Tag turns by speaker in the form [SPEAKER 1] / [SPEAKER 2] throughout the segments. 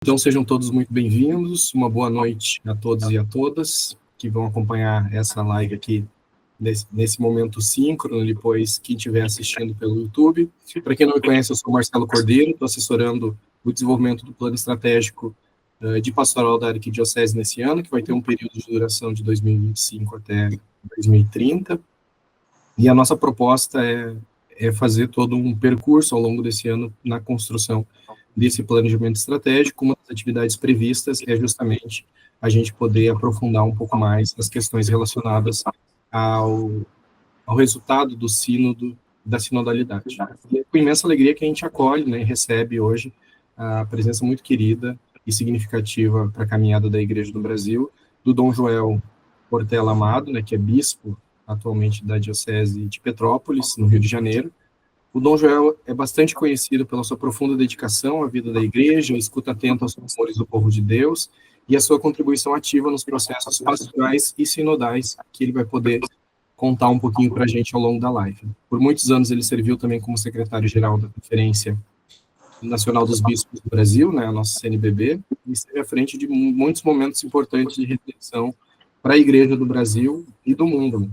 [SPEAKER 1] Então, sejam todos muito bem-vindos. Uma boa noite a todos e a todas que vão acompanhar essa live aqui nesse momento síncrono, depois quem estiver assistindo pelo YouTube. Para quem não me conhece, eu sou Marcelo Cordeiro, estou assessorando o desenvolvimento do plano estratégico de pastoral da Arquidiocese nesse ano, que vai ter um período de duração de 2025 até 2030. E a nossa proposta é fazer todo um percurso ao longo desse ano na construção desse planejamento estratégico. Uma das atividades previstas é justamente a gente poder aprofundar um pouco mais as questões relacionadas ao resultado do sínodo, da sinodalidade. E é com imensa alegria que a gente acolhe, né, e recebe hoje a presença muito querida e significativa para a caminhada da Igreja do Brasil, do Dom Joel Portela Amado, né, que é bispo atualmente da Diocese de Petrópolis, no Rio de Janeiro. O Dom Joel é bastante conhecido pela sua profunda dedicação à vida da Igreja, escuta atenta aos clamores do povo de Deus e a sua contribuição ativa nos processos pastorais e sinodais, que ele vai poder contar um pouquinho para a gente ao longo da live. Por muitos anos ele serviu também como secretário-geral da Conferência Nacional dos Bispos do Brasil, né, a nossa CNBB, e esteve à frente de muitos momentos importantes de reflexão para a Igreja do Brasil e do mundo.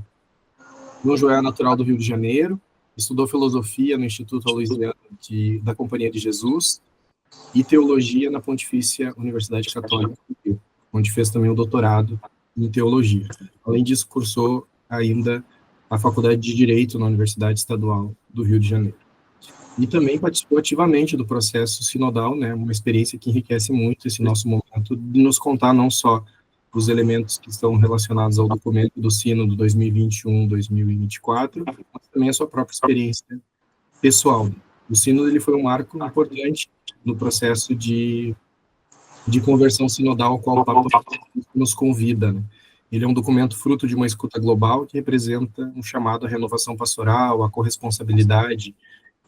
[SPEAKER 1] Dom Joel é natural do Rio de Janeiro, estudou filosofia no Instituto Aloysiano da Companhia de Jesus e teologia na Pontifícia Universidade Católica do Rio, onde fez também o doutorado em teologia. Além disso, cursou ainda a Faculdade de Direito na Universidade Estadual do Rio de Janeiro. E também participou ativamente do processo sinodal, né, uma experiência que enriquece muito esse nosso momento de nos contar não só os elementos que estão relacionados ao documento do Sínodo 2021-2024, mas também a sua própria experiência pessoal. O Sínodo ele foi um marco importante no processo de conversão sinodal ao qual o Papa nos convida, né? Ele é um documento fruto de uma escuta global que representa um chamado à renovação pastoral, à corresponsabilidade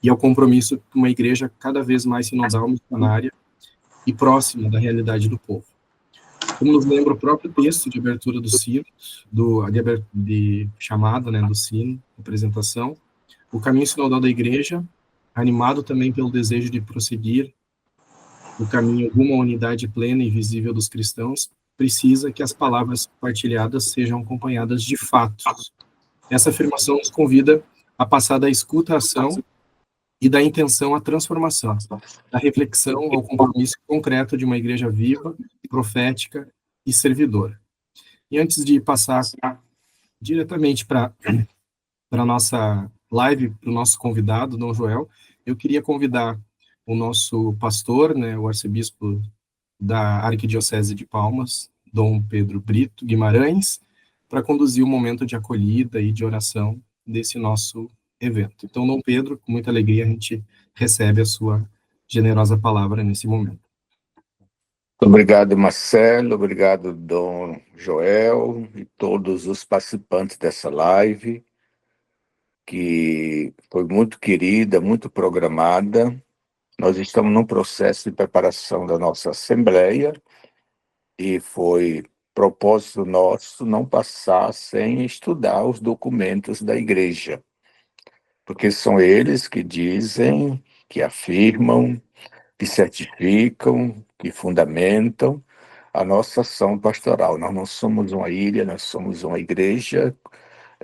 [SPEAKER 1] e ao compromisso com uma igreja cada vez mais sinodal, missionária e próxima da realidade do povo. Como nos lembra o próprio texto de abertura do sino, de chamada, né, do sino, apresentação, o caminho sinodal da Igreja, animado também pelo desejo de prosseguir o caminho rumo à unidade plena e visível dos cristãos, precisa que as palavras partilhadas sejam acompanhadas de fatos. Essa afirmação nos convida a passar da escuta à ação e da intenção à transformação, da reflexão ao compromisso concreto de uma igreja viva, profética e servidora. E antes de passar diretamente para a nossa live, para o nosso convidado, Dom Joel, eu queria convidar o nosso pastor, né, o arcebispo da Arquidiocese de Palmas, Dom Pedro Brito Guimarães, para conduzir o momento de acolhida e de oração desse nosso evento. Então, Dom Pedro, com muita alegria, a gente recebe a sua generosa palavra nesse momento.
[SPEAKER 2] Obrigado, Marcelo, obrigado, Dom Joel e todos os participantes dessa live, que foi muito querida, muito programada. Nós estamos num processo de preparação da nossa Assembleia e foi propósito nosso não passar sem estudar os documentos da Igreja, porque são eles que dizem, que afirmam, que certificam, que fundamentam a nossa ação pastoral. Nós não somos uma ilha, nós somos uma igreja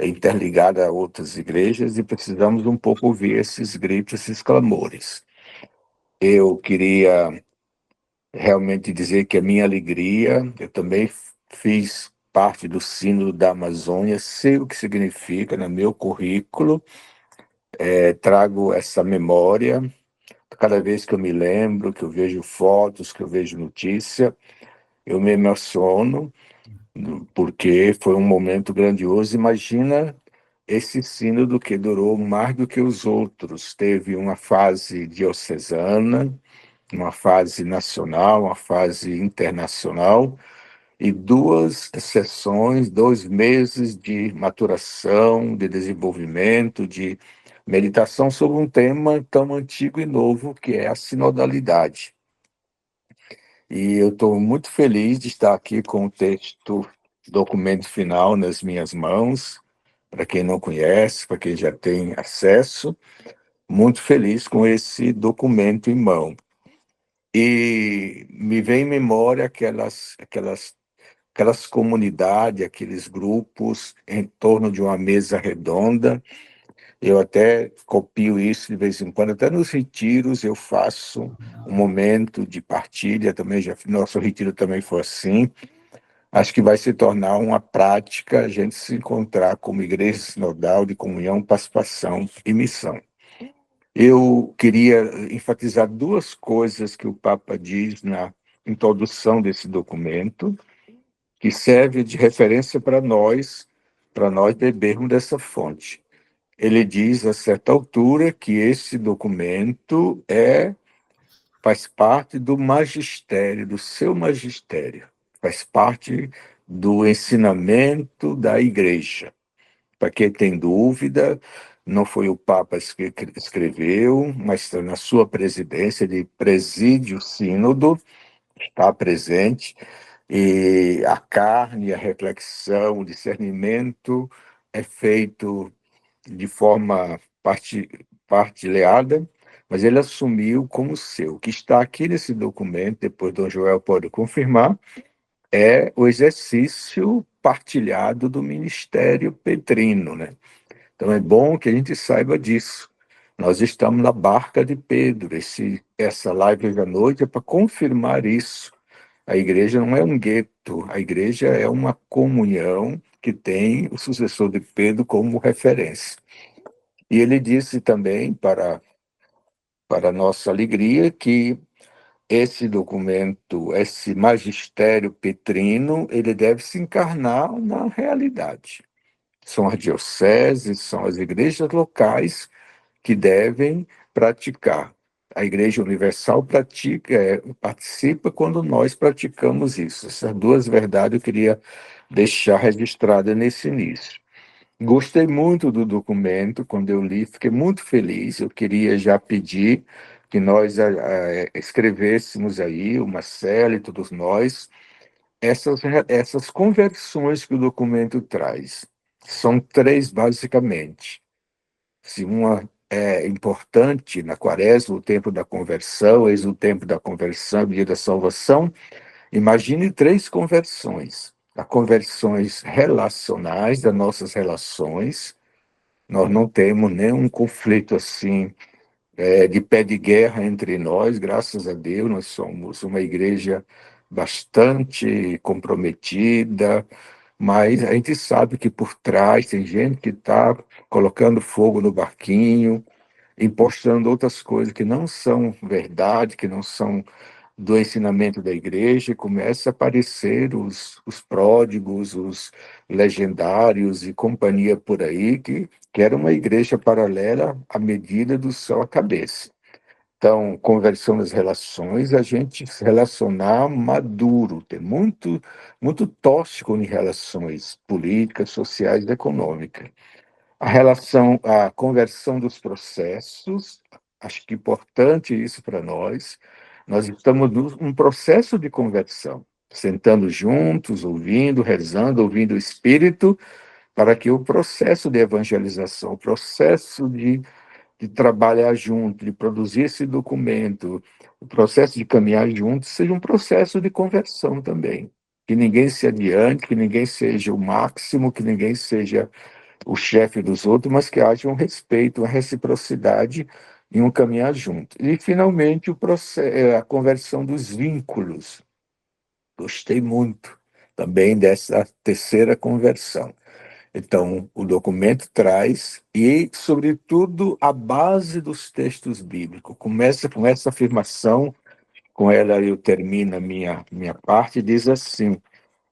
[SPEAKER 2] interligada a outras igrejas e precisamos um pouco ouvir esses gritos, esses clamores. Eu queria realmente dizer que a minha alegria, eu também fiz parte do Sínodo da Amazônia, sei o que significa no meu currículo, trago essa memória. Cada vez que eu me lembro, que eu vejo fotos, que eu vejo notícia, eu me emociono, porque foi um momento grandioso. Imagina esse sínodo que durou mais do que os outros. Teve uma fase diocesana, uma fase nacional, uma fase internacional, e 2 sessões, 2 meses de maturação, de desenvolvimento, de meditação sobre um tema tão antigo e novo que é a sinodalidade. E eu estou muito feliz de estar aqui com o texto, documento final nas minhas mãos. Para quem não conhece, para quem já tem acesso, muito feliz com esse documento em mão. E me vem em memória aquelas comunidades, aqueles grupos em torno de uma mesa redonda. Eu até copio isso de vez em quando, até nos retiros eu faço um momento de partilha também, nosso retiro também foi assim. Acho que vai se tornar uma prática a gente se encontrar como igreja sinodal de comunhão, participação e missão. Eu queria enfatizar duas coisas que o Papa diz na introdução desse documento, que serve de referência para nós bebermos dessa fonte. Ele diz, a certa altura, que esse documento faz parte do magistério, do seu magistério, faz parte do ensinamento da Igreja. Para quem tem dúvida, não foi o Papa que escreveu, mas está na sua presidência, ele preside o sínodo, está presente, e a carne, a reflexão, o discernimento é feito de forma partilhada, mas ele assumiu como seu. O que está aqui nesse documento, depois Dom Joel pode confirmar, é o exercício partilhado do ministério petrino, né? Então é bom que a gente saiba disso. Nós estamos na barca de Pedro. Essa live hoje à noite é para confirmar isso. A igreja não é um gueto, a igreja é uma comunhão que tem o sucessor de Pedro como referência. E ele disse também, para nossa alegria, que esse documento, esse magistério petrino, ele deve se encarnar na realidade. São as dioceses, são as igrejas locais que devem praticar. A Igreja Universal participa quando nós praticamos isso. Essas duas verdades eu queria deixar registradas nesse início. Gostei muito do documento, quando eu li, fiquei muito feliz. Eu queria já pedir que nós escrevêssemos aí, o Marcelo e todos nós, essas conversões que o documento traz. São três, basicamente. Se uma é importante na quaresma, o tempo da conversão, eis o tempo da conversão, dia da salvação, imagine três conversões. As conversões relacionais, das nossas relações. Nós não temos nenhum conflito assim, de pé de guerra entre nós, graças a Deus. Nós somos uma igreja bastante comprometida, mas a gente sabe que por trás tem gente que está colocando fogo no barquinho, impostando outras coisas que não são verdade, que não são do ensinamento da igreja, e começa a aparecer os pródigos, os legendários e companhia por aí, que era uma igreja paralela à medida do sua cabeça. Então, conversão das relações, a gente se relacionar maduro, tem muito tóxico em relações políticas, sociais e econômicas. A conversão dos processos, acho que é importante isso para nós. Nós estamos num processo de conversão, sentando juntos, ouvindo, rezando, ouvindo o Espírito, para que o processo de evangelização, o processo de trabalhar junto, de produzir esse documento, o processo de caminhar junto, seja um processo de conversão também. Que ninguém se adiante, que ninguém seja o máximo, que ninguém seja o chefe dos outros, mas que haja um respeito, uma reciprocidade e um caminhar junto. E, finalmente, a conversão dos vínculos. Gostei muito também dessa terceira conversão. Então, o documento traz, e, sobretudo, a base dos textos bíblicos. Começa com essa afirmação, com ela eu termino a minha parte, diz assim,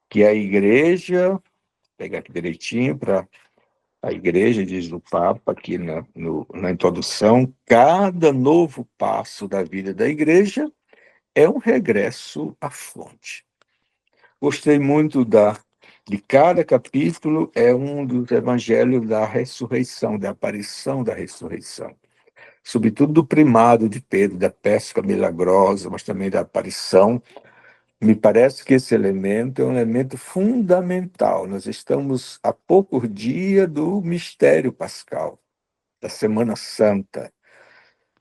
[SPEAKER 2] que a igreja, vou pegar aqui direitinho para a igreja, diz o Papa aqui na introdução, cada novo passo da vida da igreja é um regresso à fonte. Gostei muito de cada capítulo, é um dos evangelhos da ressurreição, da aparição da ressurreição. Sobretudo do primado de Pedro, da pesca milagrosa, mas também da aparição. Me parece que esse elemento é um elemento fundamental. Nós estamos a poucos dias do mistério pascal, da Semana Santa.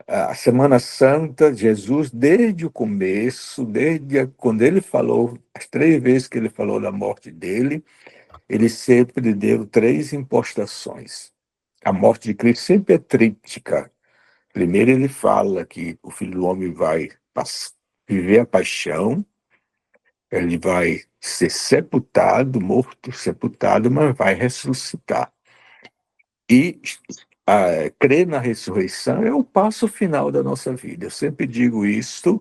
[SPEAKER 2] A Semana Santa, Jesus, desde o começo, desde quando ele falou, as 3 vezes que ele falou da morte dele, ele sempre deu 3 impostações. A morte de Cristo sempre é tríptica. Primeiro ele fala que o Filho do Homem vai viver a paixão, ele vai ser sepultado, morto, sepultado, mas vai ressuscitar. E crer na ressurreição é o passo final da nossa vida. Eu sempre digo isso,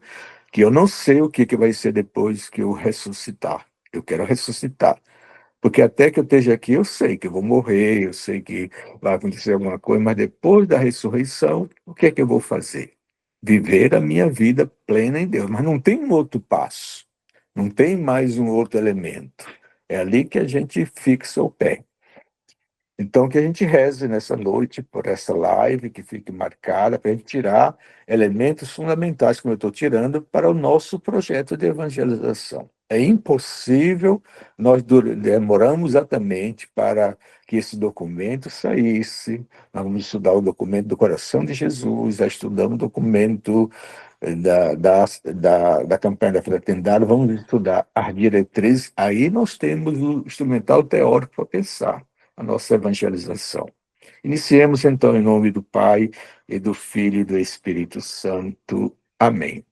[SPEAKER 2] que eu não sei o que vai ser depois que eu ressuscitar. Eu quero ressuscitar. Porque até que eu esteja aqui, eu sei que eu vou morrer, eu sei que vai acontecer alguma coisa, mas depois da ressurreição, o que é que eu vou fazer? Viver a minha vida plena em Deus. Mas não tem um outro passo, não tem mais um outro elemento. É ali que a gente fixa o pé. Então, que a gente reze nessa noite por essa live, que fique marcada, para a gente tirar elementos fundamentais, como eu estou tirando, para o nosso projeto de evangelização. É impossível, nós demoramos exatamente para que esse documento saísse. Nós vamos estudar o documento do coração de Jesus, já estudamos o documento da campanha da fraternidade, vamos estudar as diretrizes, aí nós temos o instrumental teórico para pensar a nossa evangelização. Iniciemos então em nome do Pai, e do Filho e do Espírito Santo. Amém.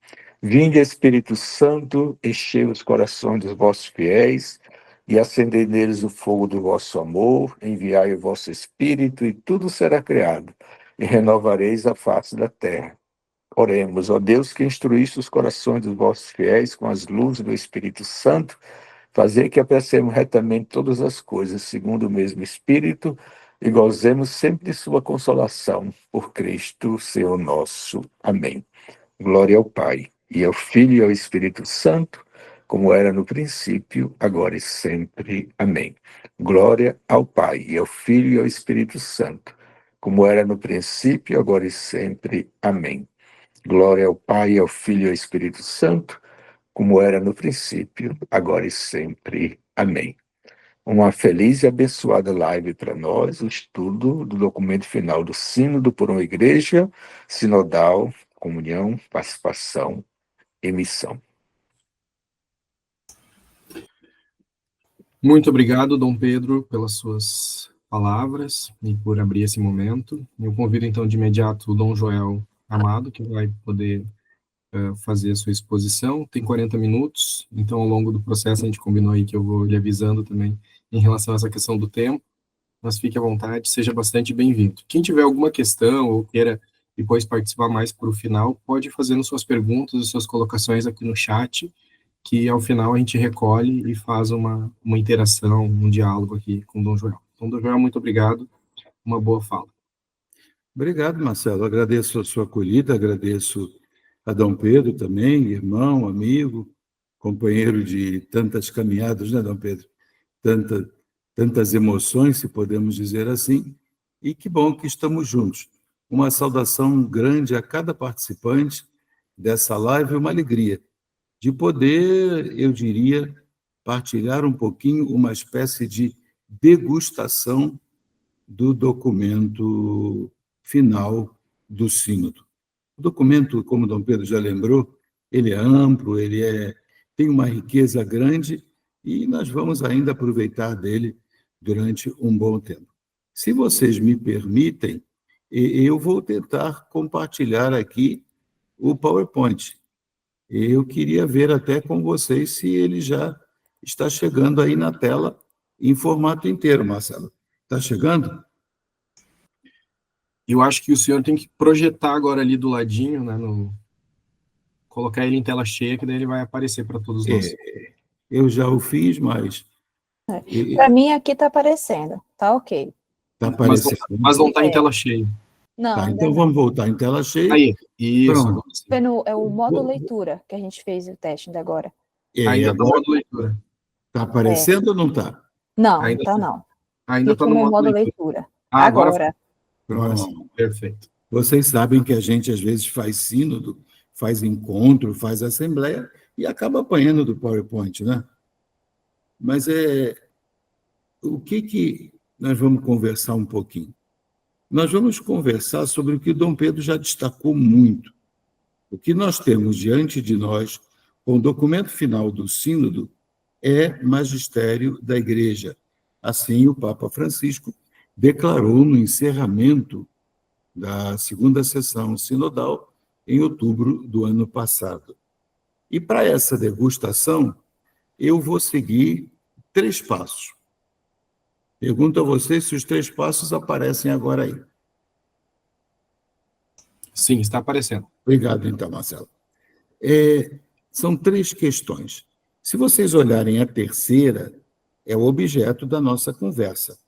[SPEAKER 2] Vinde, Espírito Santo, enchei os corações dos vossos fiéis e acendei neles o fogo do vosso amor, enviai o vosso Espírito e tudo será criado, e renovareis a face da terra. Oremos, ó Deus, que instruíste os corações dos vossos fiéis com as luzes do Espírito Santo, fazer que apreciemos retamente todas as coisas, segundo o mesmo Espírito, e gozemos sempre de sua consolação, por Cristo, Senhor nosso. Amém. Glória ao Pai, e ao Filho e ao Espírito Santo, como era no princípio, agora e sempre. Amém. Glória ao Pai, e ao Filho e ao Espírito Santo, como era no princípio, agora e sempre. Amém. Glória ao Pai, ao Filho e ao Espírito Santo, como era no princípio, agora e sempre. Amém. Uma feliz e abençoada live para nós, o estudo do documento final do Sínodo por uma Igreja Sinodal, Comunhão, Participação e Missão.
[SPEAKER 1] Muito obrigado, Dom Pedro, pelas suas palavras e por abrir esse momento. Eu convido, então, de imediato o Dom Joel Amado, que vai poder fazer a sua exposição. Tem 40 minutos, então, ao longo do processo, a gente combinou aí que eu vou lhe avisando também em relação a essa questão do tempo, mas fique à vontade, seja bastante bem-vindo. Quem tiver alguma questão ou queira depois participar mais para o final, pode ir fazendo suas perguntas, suas colocações aqui no chat, que ao final a gente recolhe e faz uma interação, um diálogo aqui com o Dom Joel. Então, Dom Joel, muito obrigado, uma boa fala.
[SPEAKER 3] Obrigado, Marcelo. Agradeço a sua acolhida, agradeço a Dom Pedro também, irmão, amigo, companheiro de tantas caminhadas, né, Dom Pedro? Tantas emoções, se podemos dizer assim, e que bom que estamos juntos. Uma saudação grande a cada participante dessa live, uma alegria de poder, eu diria, partilhar um pouquinho, uma espécie de degustação do documento final do Sínodo. O documento, como Dom Pedro já lembrou, ele é amplo, tem uma riqueza grande e nós vamos ainda aproveitar dele durante um bom tempo. Se vocês me permitem, eu vou tentar compartilhar aqui o PowerPoint. Eu queria ver até com vocês se ele já está chegando aí na tela em formato inteiro, Marcelo. Está chegando?
[SPEAKER 1] Eu acho que o senhor tem que projetar agora ali do ladinho, né, colocar ele em tela cheia, que daí ele vai aparecer para todos nós.
[SPEAKER 3] Eu já o fiz, mas...
[SPEAKER 4] Para mim aqui está aparecendo, tá ok.
[SPEAKER 3] Está aparecendo.
[SPEAKER 1] Mas não está em tela cheia.
[SPEAKER 4] Não,
[SPEAKER 3] Tá, então vamos voltar em tela cheia.
[SPEAKER 1] Aí, isso.
[SPEAKER 3] Pronto.
[SPEAKER 4] É o modo leitura que a gente fez o teste ainda agora.
[SPEAKER 1] Ainda está no modo leitura.
[SPEAKER 3] Está aparecendo ou não está?
[SPEAKER 4] Não,
[SPEAKER 1] Ainda
[SPEAKER 4] tá
[SPEAKER 1] tá.
[SPEAKER 4] não.
[SPEAKER 1] Ainda está no modo leitura.
[SPEAKER 4] Agora.
[SPEAKER 1] Agora sim, perfeito.
[SPEAKER 3] Vocês sabem que a gente, às vezes, faz sínodo, faz encontro, faz assembleia e acaba apanhando do PowerPoint, né? Mas o que nós vamos conversar um pouquinho? nós vamos conversar sobre o que Dom Pedro já destacou muito. O que nós temos diante de nós, com o documento final do Sínodo, é magistério da Igreja. Assim, o Papa Francisco declarou no encerramento da segunda sessão sinodal, em outubro do ano passado. E para essa degustação, eu vou seguir 3 passos. Pergunto a vocês se os 3 passos aparecem agora aí.
[SPEAKER 1] Sim, está aparecendo.
[SPEAKER 3] Obrigado, então, Marcelo. São 3 questões. Se vocês olharem a terceira, é o objeto da nossa conversa.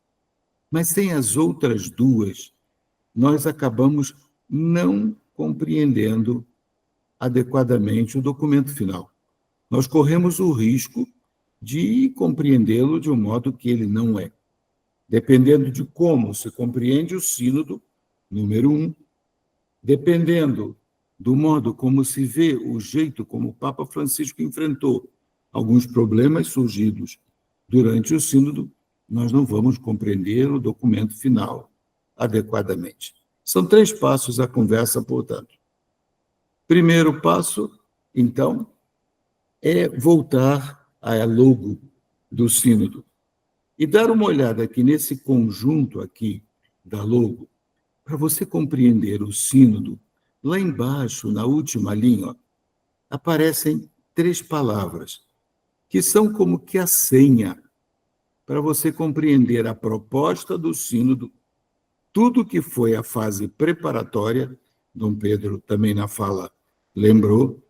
[SPEAKER 3] Mas sem as outras 2, nós acabamos não compreendendo adequadamente o documento final. Nós corremos o risco de compreendê-lo de um modo que ele não é. Dependendo de como se compreende o Sínodo, número 1, dependendo do modo como se vê o jeito como o Papa Francisco enfrentou alguns problemas surgidos durante o Sínodo, nós não vamos compreender o documento final adequadamente. São 3 passos a conversa, portanto. Primeiro passo, então, é voltar à logo do Sínodo e dar uma olhada aqui nesse conjunto aqui da logo, para você compreender o Sínodo. Lá embaixo, na última linha, ó, aparecem 3 palavras, que são como que a senha para você compreender a proposta do Sínodo, tudo que foi a fase preparatória, Dom Pedro também na fala lembrou,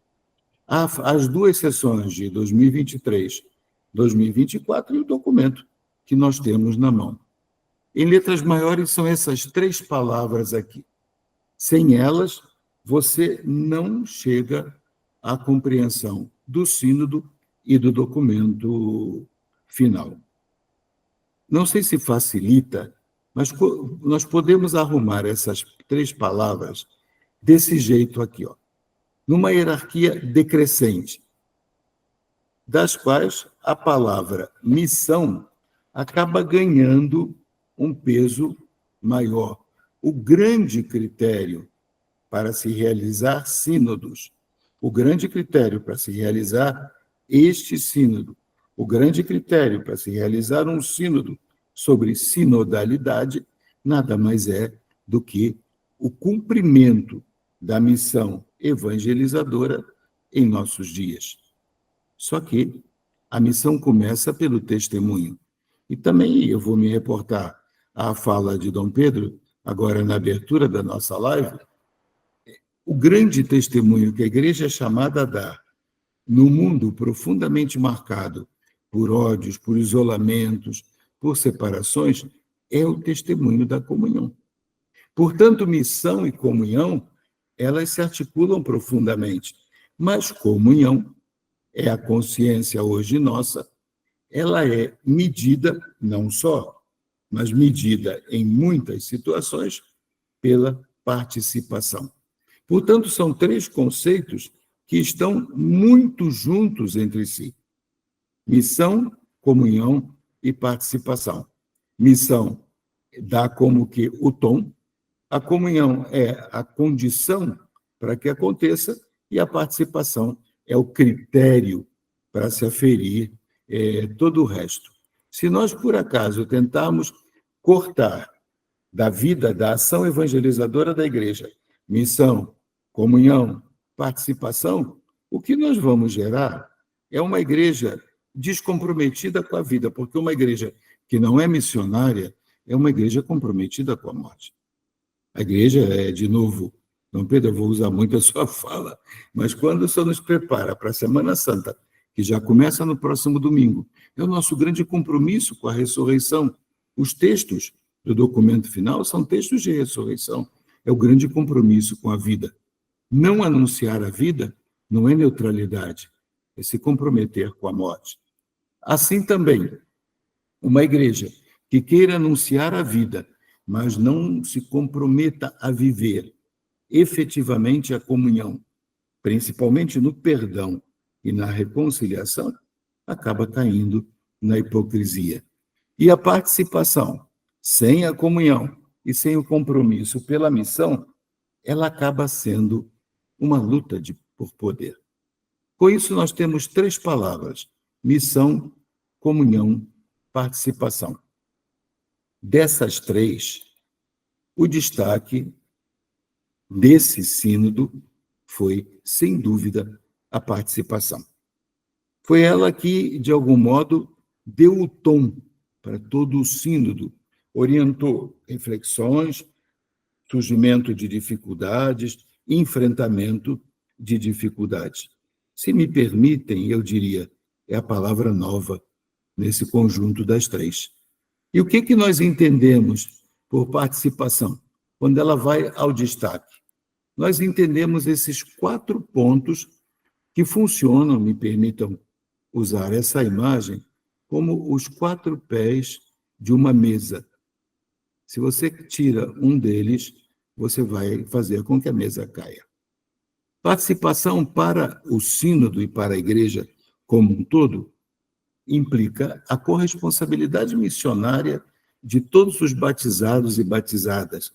[SPEAKER 3] as 2 sessões de 2023, 2024 e o documento que nós temos na mão. Em letras maiores são essas 3 palavras aqui. Sem elas, você não chega à compreensão do Sínodo e do documento final. Não sei se facilita, mas nós podemos arrumar essas 3 palavras desse jeito aqui, ó, numa hierarquia decrescente, das quais a palavra missão acaba ganhando um peso maior. O grande critério para se realizar sínodos, o grande critério para se realizar este sínodo, o grande critério para se realizar um sínodo sobre sinodalidade, nada mais é do que o cumprimento da missão evangelizadora em nossos dias. Só que a missão começa pelo testemunho. E também eu vou me reportar à fala de Dom Pedro, agora na abertura da nossa live, o grande testemunho que a Igreja é chamada a dar no mundo profundamente marcado por ódios, por isolamentos, por separações, é o testemunho da comunhão. Portanto, missão e comunhão, elas se articulam profundamente, mas comunhão é a consciência hoje nossa, ela é medida, não só, mas medida em muitas situações pela participação. Portanto, são 3 conceitos que estão muito juntos entre si. Missão, comunhão e participação. Missão dá como que o tom, a comunhão é a condição para que aconteça e a participação é o critério para se aferir todo o resto. Se nós, por acaso, tentarmos cortar da vida, da ação evangelizadora da Igreja, missão, comunhão, participação, o que nós vamos gerar é uma igreja descomprometida com a vida, porque uma igreja que não é missionária é uma igreja comprometida com a morte. A igreja é, de novo, Dom Pedro, eu vou usar muito a sua fala, mas quando o Senhor nos prepara para a Semana Santa, que já começa no próximo domingo, é o nosso grande compromisso com a ressurreição. Os textos do documento final são textos de ressurreição. É o grande compromisso com a vida. Não anunciar a vida não é neutralidade, é se comprometer com a morte. Assim também, uma igreja que queira anunciar a vida, mas não se comprometa a viver efetivamente a comunhão, principalmente no perdão e na reconciliação, acaba caindo na hipocrisia. E a participação, sem a comunhão, e sem o compromisso pela missão, ela acaba sendo uma luta por poder. Com isso, nós temos 3 palavras: missão, comunhão, participação. Dessas 3, o destaque desse sínodo foi, sem dúvida, a participação. Foi ela que, de algum modo, deu o tom para todo o sínodo, orientou reflexões, surgimento de dificuldades, enfrentamento de dificuldades. Se me permitem, eu diria, é a palavra nova nesse conjunto das 3. E o que nós entendemos por participação? Quando ela vai ao destaque, nós entendemos esses 4 pontos que funcionam, me permitam usar essa imagem, como os 4 pés de uma mesa. Se você tira um deles, você vai fazer com que a mesa caia. Participação para o sínodo e para a igreja como um todo implica a corresponsabilidade missionária de todos os batizados e batizadas.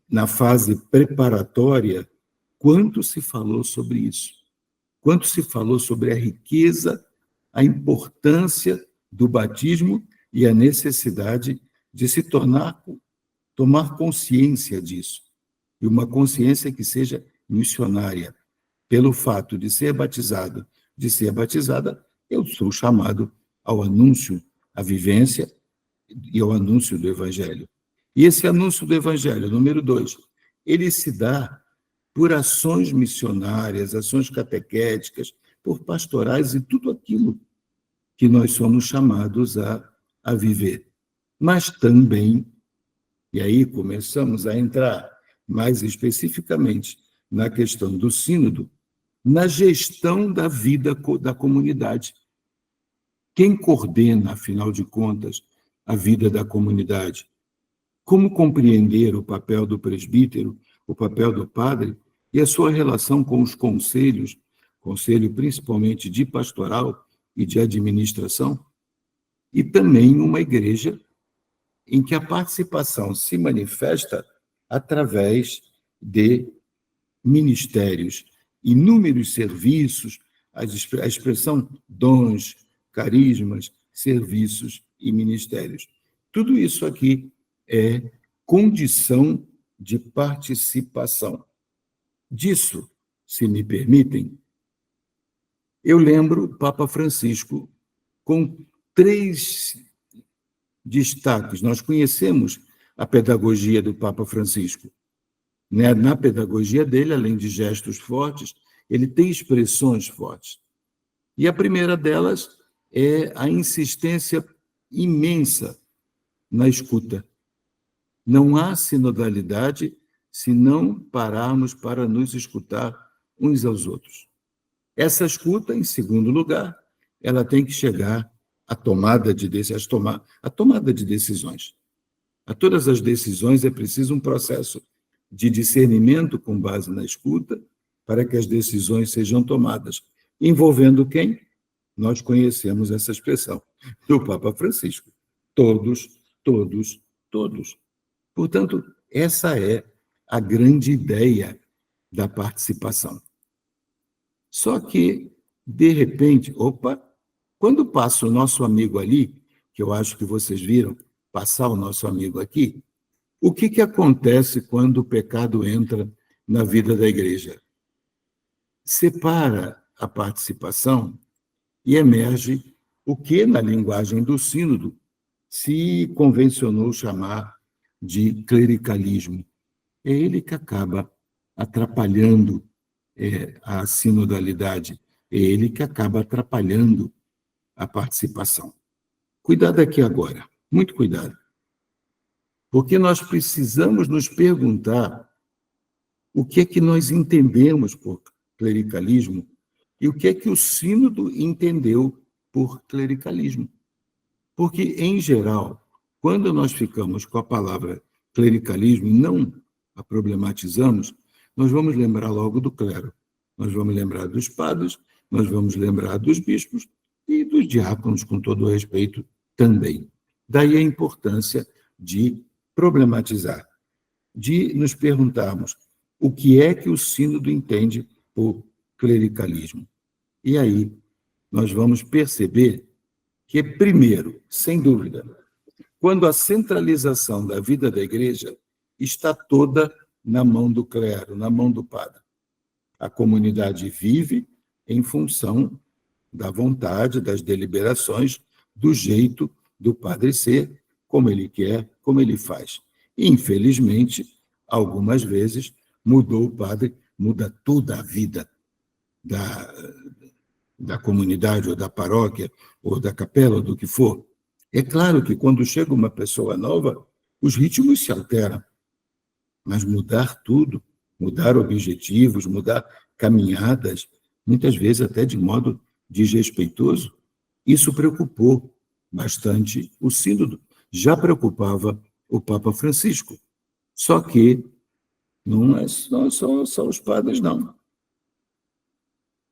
[SPEAKER 3] Na fase preparatória, quanto se falou sobre isso? Quanto se falou sobre a riqueza, a importância do batismo e a necessidade de se tomar consciência disso. E uma consciência que seja missionária. Pelo fato de ser batizado, de ser batizada, eu sou chamado ao anúncio, à vivência e ao anúncio do Evangelho. E esse anúncio do Evangelho, número 2, ele se dá por ações missionárias, ações catequéticas, por pastorais e tudo aquilo que nós somos chamados a viver. Mas também, e aí começamos a entrar mais especificamente na questão do sínodo, na gestão da vida da comunidade. Quem coordena, afinal de contas, a vida da comunidade? Como compreender o papel do presbítero, o papel do padre e a sua relação com os conselhos, conselho principalmente de pastoral e de administração? E também uma igreja em que a participação se manifesta através de ministérios, inúmeros serviços, a expressão dons, carismas, serviços e ministérios. Tudo isso aqui é condição de participação. Disso, se me permitem, eu lembro o Papa Francisco com 3 destaques. Nós conhecemos a pedagogia do Papa Francisco. Na pedagogia dele, além de gestos fortes, ele tem expressões fortes. E a primeira delas é a insistência imensa na escuta. Não há sinodalidade se não pararmos para nos escutar uns aos outros. Essa escuta, em segundo lugar, ela tem que chegar à tomada de decisões. A todas as decisões é preciso um processo de discernimento com base na escuta para que as decisões sejam tomadas. Envolvendo quem? Nós conhecemos essa expressão do Papa Francisco. Todos, todos, todos. Portanto, essa é a grande ideia da participação. Só que, de repente, quando passa o nosso amigo ali, que eu acho que vocês viram passar o nosso amigo aqui, o que acontece quando o pecado entra na vida da igreja? Separa a participação e emerge o que, na linguagem do sínodo, se convencionou chamar de clericalismo. É ele que acaba atrapalhando a sinodalidade, é ele que acaba atrapalhando a participação. Cuidado aqui agora, muito cuidado. Porque nós precisamos nos perguntar o que é que nós entendemos por clericalismo e o que é que o sínodo entendeu por clericalismo. Porque, em geral, quando nós ficamos com a palavra clericalismo e não a problematizamos, nós vamos lembrar logo do clero, nós vamos lembrar dos padres, nós vamos lembrar dos bispos e dos diáconos, com todo o respeito, também. Daí a importância de problematizar, de nos perguntarmos o que é que o sínodo entende por clericalismo. E aí nós vamos perceber que, primeiro, sem dúvida, quando a centralização da vida da igreja está toda na mão do clero, na mão do padre. A comunidade vive em função da vontade, das deliberações, do jeito do padre ser, como ele quer, como ele faz. E, infelizmente, algumas vezes, mudou o padre, muda toda a vida da comunidade, ou da paróquia, ou da capela, ou do que for. É claro que, quando chega uma pessoa nova, os ritmos se alteram. Mas mudar tudo, mudar objetivos, mudar caminhadas, muitas vezes até de modo desrespeitoso, isso preocupou bastante o sínodo. Já preocupava o Papa Francisco. Só que não são só os padres, não.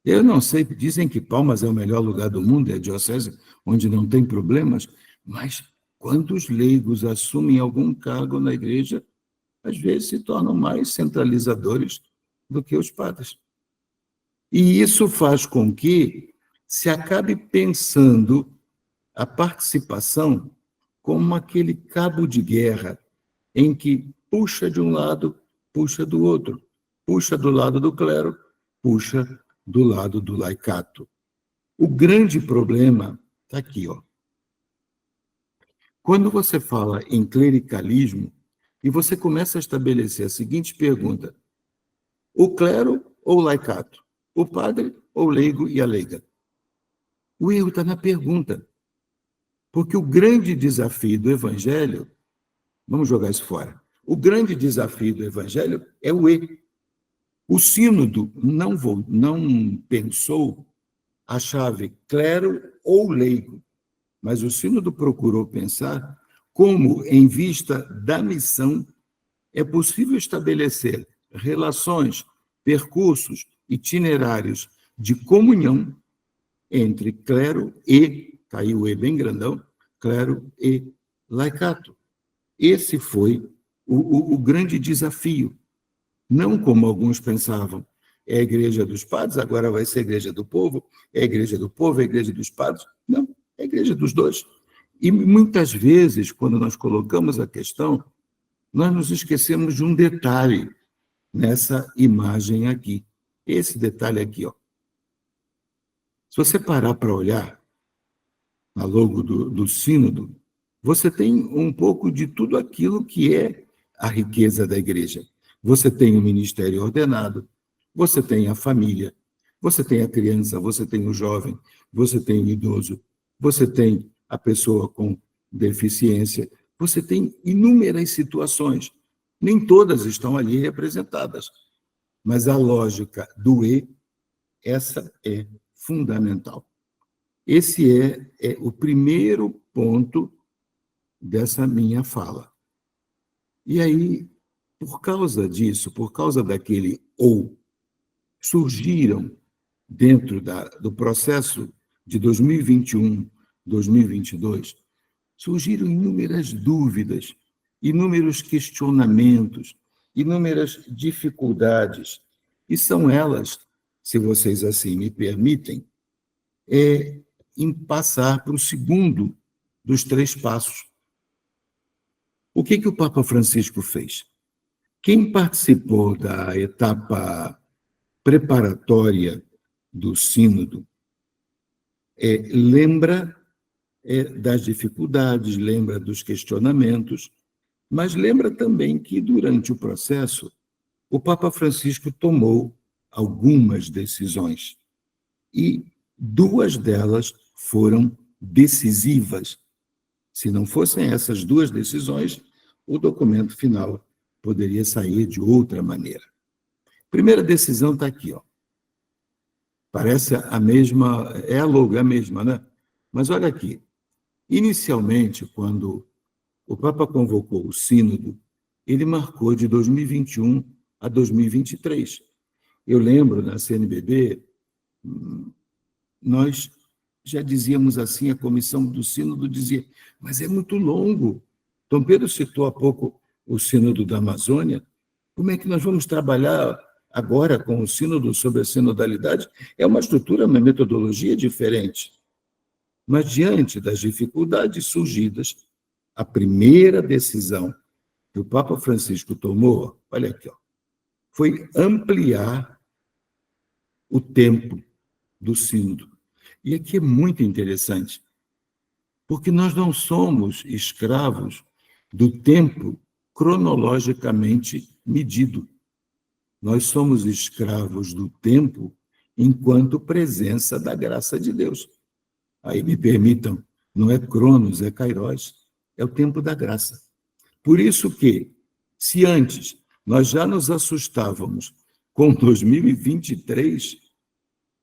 [SPEAKER 3] Eu não sei, dizem que Palmas é o melhor lugar do mundo, é a diocese onde não tem problemas, mas quantos leigos assumem algum cargo na igreja, às vezes se tornam mais centralizadores do que os padres. E isso faz com que se acabe pensando a participação como aquele cabo de guerra em que puxa de um lado, puxa do outro, puxa do lado do clero, puxa do lado do laicato. O grande problema está aqui, ó. Quando você fala em clericalismo, e você começa a estabelecer a seguinte pergunta: o clero ou o laicato? O padre ou o leigo e a leiga? O erro está na pergunta. Porque o grande desafio do evangelho, vamos jogar isso fora, o grande desafio do evangelho é o E. O sínodo não pensou a chave clero ou leigo, mas o sínodo procurou pensar como, em vista da missão, é possível estabelecer relações, percursos, itinerários de comunhão entre clero e, está aí o E bem grandão, clero e laicato. Esse foi o grande desafio. Não como alguns pensavam, é a igreja dos padres, agora vai ser a igreja do povo, é a igreja do povo, é a igreja dos padres. Não, é a igreja dos dois. E muitas vezes, quando nós colocamos a questão, nós nos esquecemos de um detalhe nessa imagem aqui. Esse detalhe aqui, ó. Se você parar para olhar na logo do sínodo, você tem um pouco de tudo aquilo que é a riqueza da igreja. Você tem o ministério ordenado, você tem a família, você tem a criança, você tem o jovem, você tem o idoso, você tem a pessoa com deficiência, você tem inúmeras situações. Nem todas estão ali representadas, mas a lógica do E, essa é fundamental. Esse é o primeiro ponto dessa minha fala. E aí, por causa disso, por causa daquele ou, surgiram, dentro do processo de 2021, 2022, surgiram inúmeras dúvidas, inúmeros questionamentos, inúmeras dificuldades, e são elas, se vocês assim me permitem, em passar para o segundo dos 3 passos. O que o Papa Francisco fez? Quem participou da etapa preparatória do sínodo lembra das dificuldades, lembra dos questionamentos, mas lembra também que, durante o processo, o Papa Francisco tomou algumas decisões, e 2 delas foram decisivas. Se não fossem essas 2 decisões, o documento final poderia sair de outra maneira. A primeira decisão está aqui, ó. Parece a mesma, é a logo, é a mesma, né? Mas olha aqui, inicialmente, quando o Papa convocou o sínodo, ele marcou de 2021 a 2023. Eu lembro, na CNBB, nós já dizíamos assim, a comissão do sínodo dizia, mas é muito longo, Dom Pedro citou há pouco o Sínodo da Amazônia. Como é que nós vamos trabalhar agora com o Sínodo sobre a sinodalidade? É uma estrutura, uma metodologia diferente. Mas, diante das dificuldades surgidas, a primeira decisão que o Papa Francisco tomou, olha aqui, ó, foi ampliar o tempo do sínodo. E aqui é muito interessante, porque nós não somos escravos do tempo cronologicamente medido. Nós somos escravos do tempo enquanto presença da graça de Deus. Aí me permitam, não é Cronos, é Kairos, é o tempo da graça. Por isso que, se antes nós já nos assustávamos com 2023,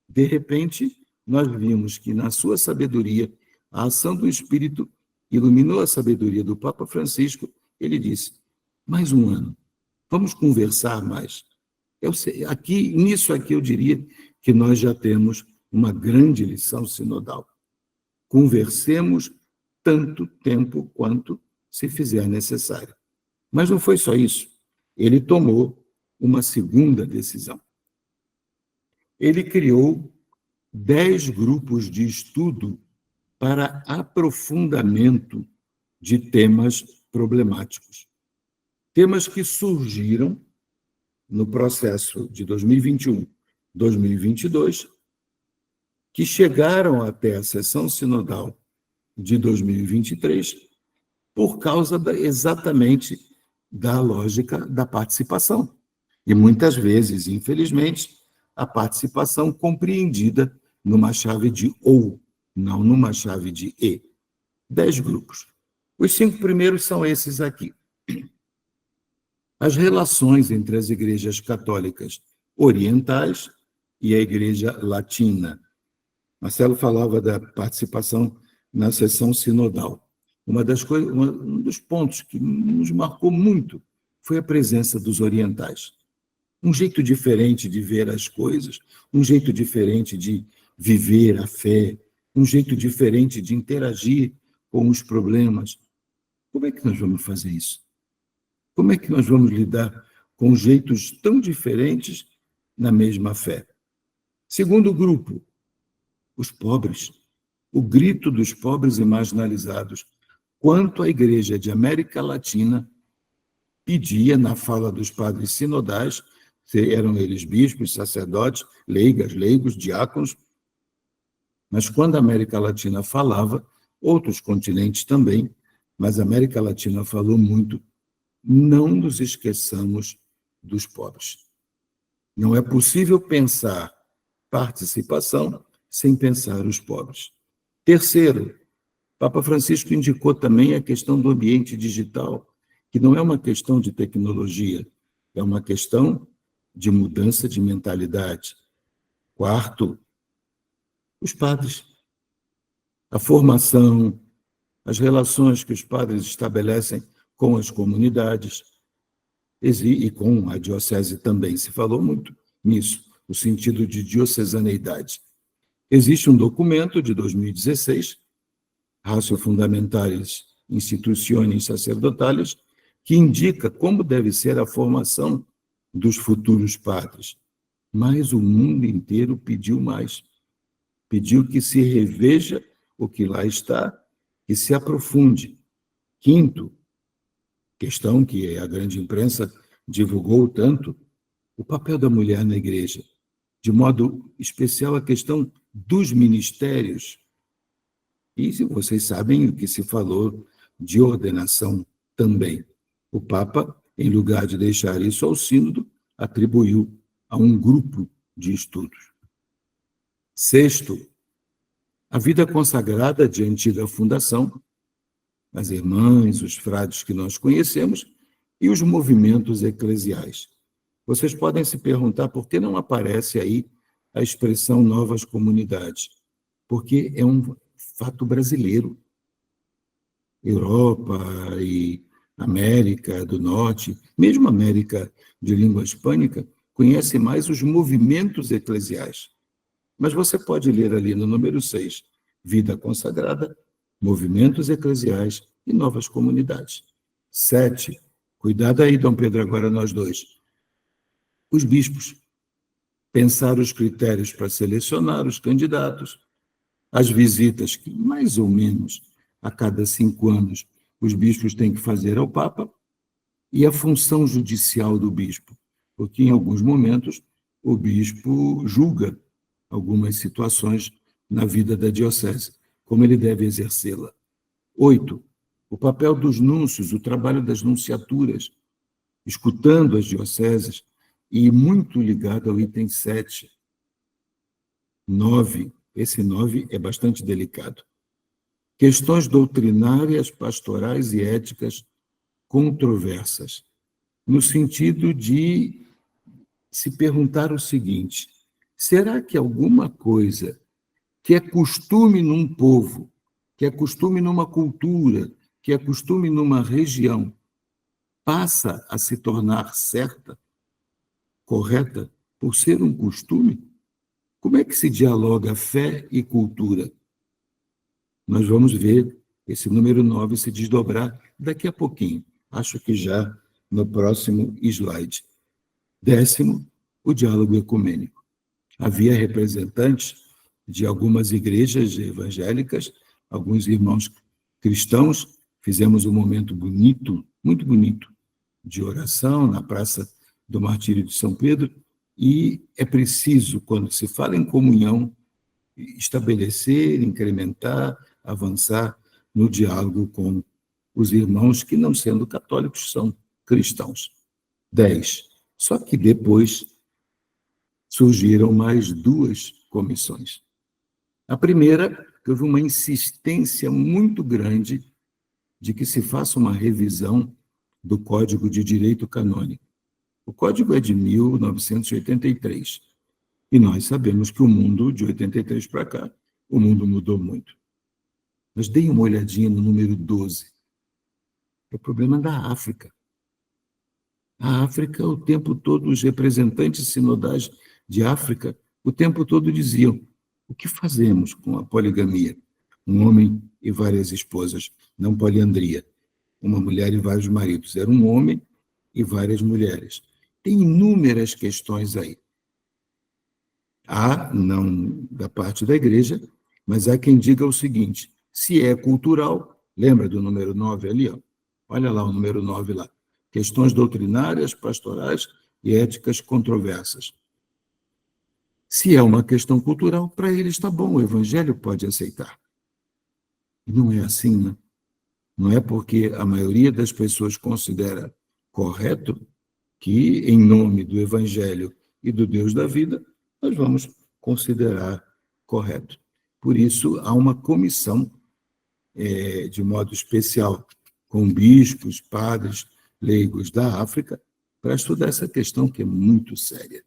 [SPEAKER 3] de repente nós vimos que, na sua sabedoria, a ação do Espírito iluminou a sabedoria do Papa Francisco. Ele disse, mais um ano, vamos conversar mais. Nisso aqui eu diria que nós já temos uma grande lição sinodal. Conversemos tanto tempo quanto se fizer necessário. Mas não foi só isso. Ele tomou uma segunda decisão. Ele criou 10 grupos de estudo para aprofundamento de temas problemáticos. Temas que surgiram no processo de 2021, 2022, que chegaram até a sessão sinodal de 2023 por causa exatamente da lógica da participação. E muitas vezes, infelizmente, a participação compreendida numa chave de ou, não numa chave de e. 10 grupos. Os 5 primeiros são esses aqui. As relações entre as igrejas católicas orientais e a igreja latina. Marcelo falava da participação na sessão sinodal. Um dos pontos que nos marcou muito foi a presença dos orientais. Um jeito diferente de ver as coisas, um jeito diferente de viver a fé, um jeito diferente de interagir com os problemas. Como é que nós vamos fazer isso? Como é que nós vamos lidar com jeitos tão diferentes na mesma fé? Segundo grupo, os pobres. O grito dos pobres e marginalizados. Quanto a Igreja de América Latina pedia, na fala dos padres sinodais, eram eles bispos, sacerdotes, leigos, diáconos, mas quando a América Latina falava, outros continentes também, mas a América Latina falou muito, não nos esqueçamos dos pobres. Não é possível pensar participação sem pensar os pobres. Terceiro, Papa Francisco indicou também a questão do ambiente digital, que não é uma questão de tecnologia, é uma questão de mudança de mentalidade. Quarto, os padres. A formação, as relações que os padres estabelecem com as comunidades e com a diocese também. Se falou muito nisso, o sentido de diocesaneidade. Existe um documento de 2016, Ratio Fundamentalis Institutiones Sacerdotales, que indica como deve ser a formação dos futuros padres. Mas o mundo inteiro pediu mais. Pediu que se reveja o que lá está e se aprofunde. Quinto, questão que a grande imprensa divulgou tanto, o papel da mulher na igreja, de modo especial a questão dos ministérios. E vocês sabem o que se falou de ordenação também. O Papa, em lugar de deixar isso ao sínodo, atribuiu a um grupo de estudos. Sexto, a vida consagrada de antiga fundação, as irmãs, os frades que nós conhecemos e os movimentos eclesiais. Vocês podem se perguntar por que não aparece aí a expressão novas comunidades, porque é um fato brasileiro. Europa e América do Norte, mesmo América de língua hispânica, conhece mais os movimentos eclesiais. Mas você pode ler ali no número 6, Vida Consagrada, Movimentos Eclesiais e Novas Comunidades. 7, cuidado aí, Dom Pedro, agora nós dois. Os bispos. Pensar os critérios para selecionar os candidatos, as visitas que, mais ou menos, a cada 5 anos, os bispos têm que fazer ao Papa, e a função judicial do bispo, porque, em alguns momentos, o bispo julga algumas situações na vida da diocese, como ele deve exercê-la. 8, o papel dos núncios, o trabalho das nunciaturas, escutando as dioceses, e muito ligado ao item 7. 9, esse 9 é bastante delicado. Questões doutrinárias, pastorais e éticas controversas, no sentido de se perguntar o seguinte: será que alguma coisa que é costume num povo, que é costume numa cultura, que é costume numa região, passa a se tornar certa, correta, por ser um costume? Como é que se dialoga fé e cultura? Nós vamos ver esse número 9 se desdobrar daqui a pouquinho, acho que já no próximo slide. 10º, o diálogo ecumênico. Havia representantes de algumas igrejas evangélicas, alguns irmãos cristãos, fizemos um momento bonito, muito bonito, de oração na Praça do Martírio de São Pedro, e é preciso, quando se fala em comunhão, estabelecer, incrementar, avançar no diálogo com os irmãos que, não sendo católicos, são cristãos. 10. Só que depois surgiram mais 2 comissões. A primeira, que houve uma insistência muito grande de que se faça uma revisão do Código de Direito Canônico. O Código é de 1983, e nós sabemos que o mundo, de 83 para cá, o mundo mudou muito. Mas deem uma olhadinha no número 12. É o problema da África. A África, o tempo todo, os representantes sinodais de África, o tempo todo diziam: o que fazemos com a poligamia? Um homem e várias esposas, não poliandria. Uma mulher e vários maridos. Era um homem e várias mulheres. Tem inúmeras questões aí. Há, não da parte da igreja, mas há quem diga o seguinte: se é cultural, lembra do número 9 ali? Ó? Olha lá o número 9 lá. Questões doutrinárias, pastorais e éticas controversas. Se é uma questão cultural, para ele está bom, o evangelho pode aceitar. E não é assim, né? Não é porque a maioria das pessoas considera correto que, em nome do evangelho e do Deus da vida, nós vamos considerar correto. Por isso, há uma comissão, de modo especial, com bispos, padres, leigos da África, para estudar essa questão que é muito séria.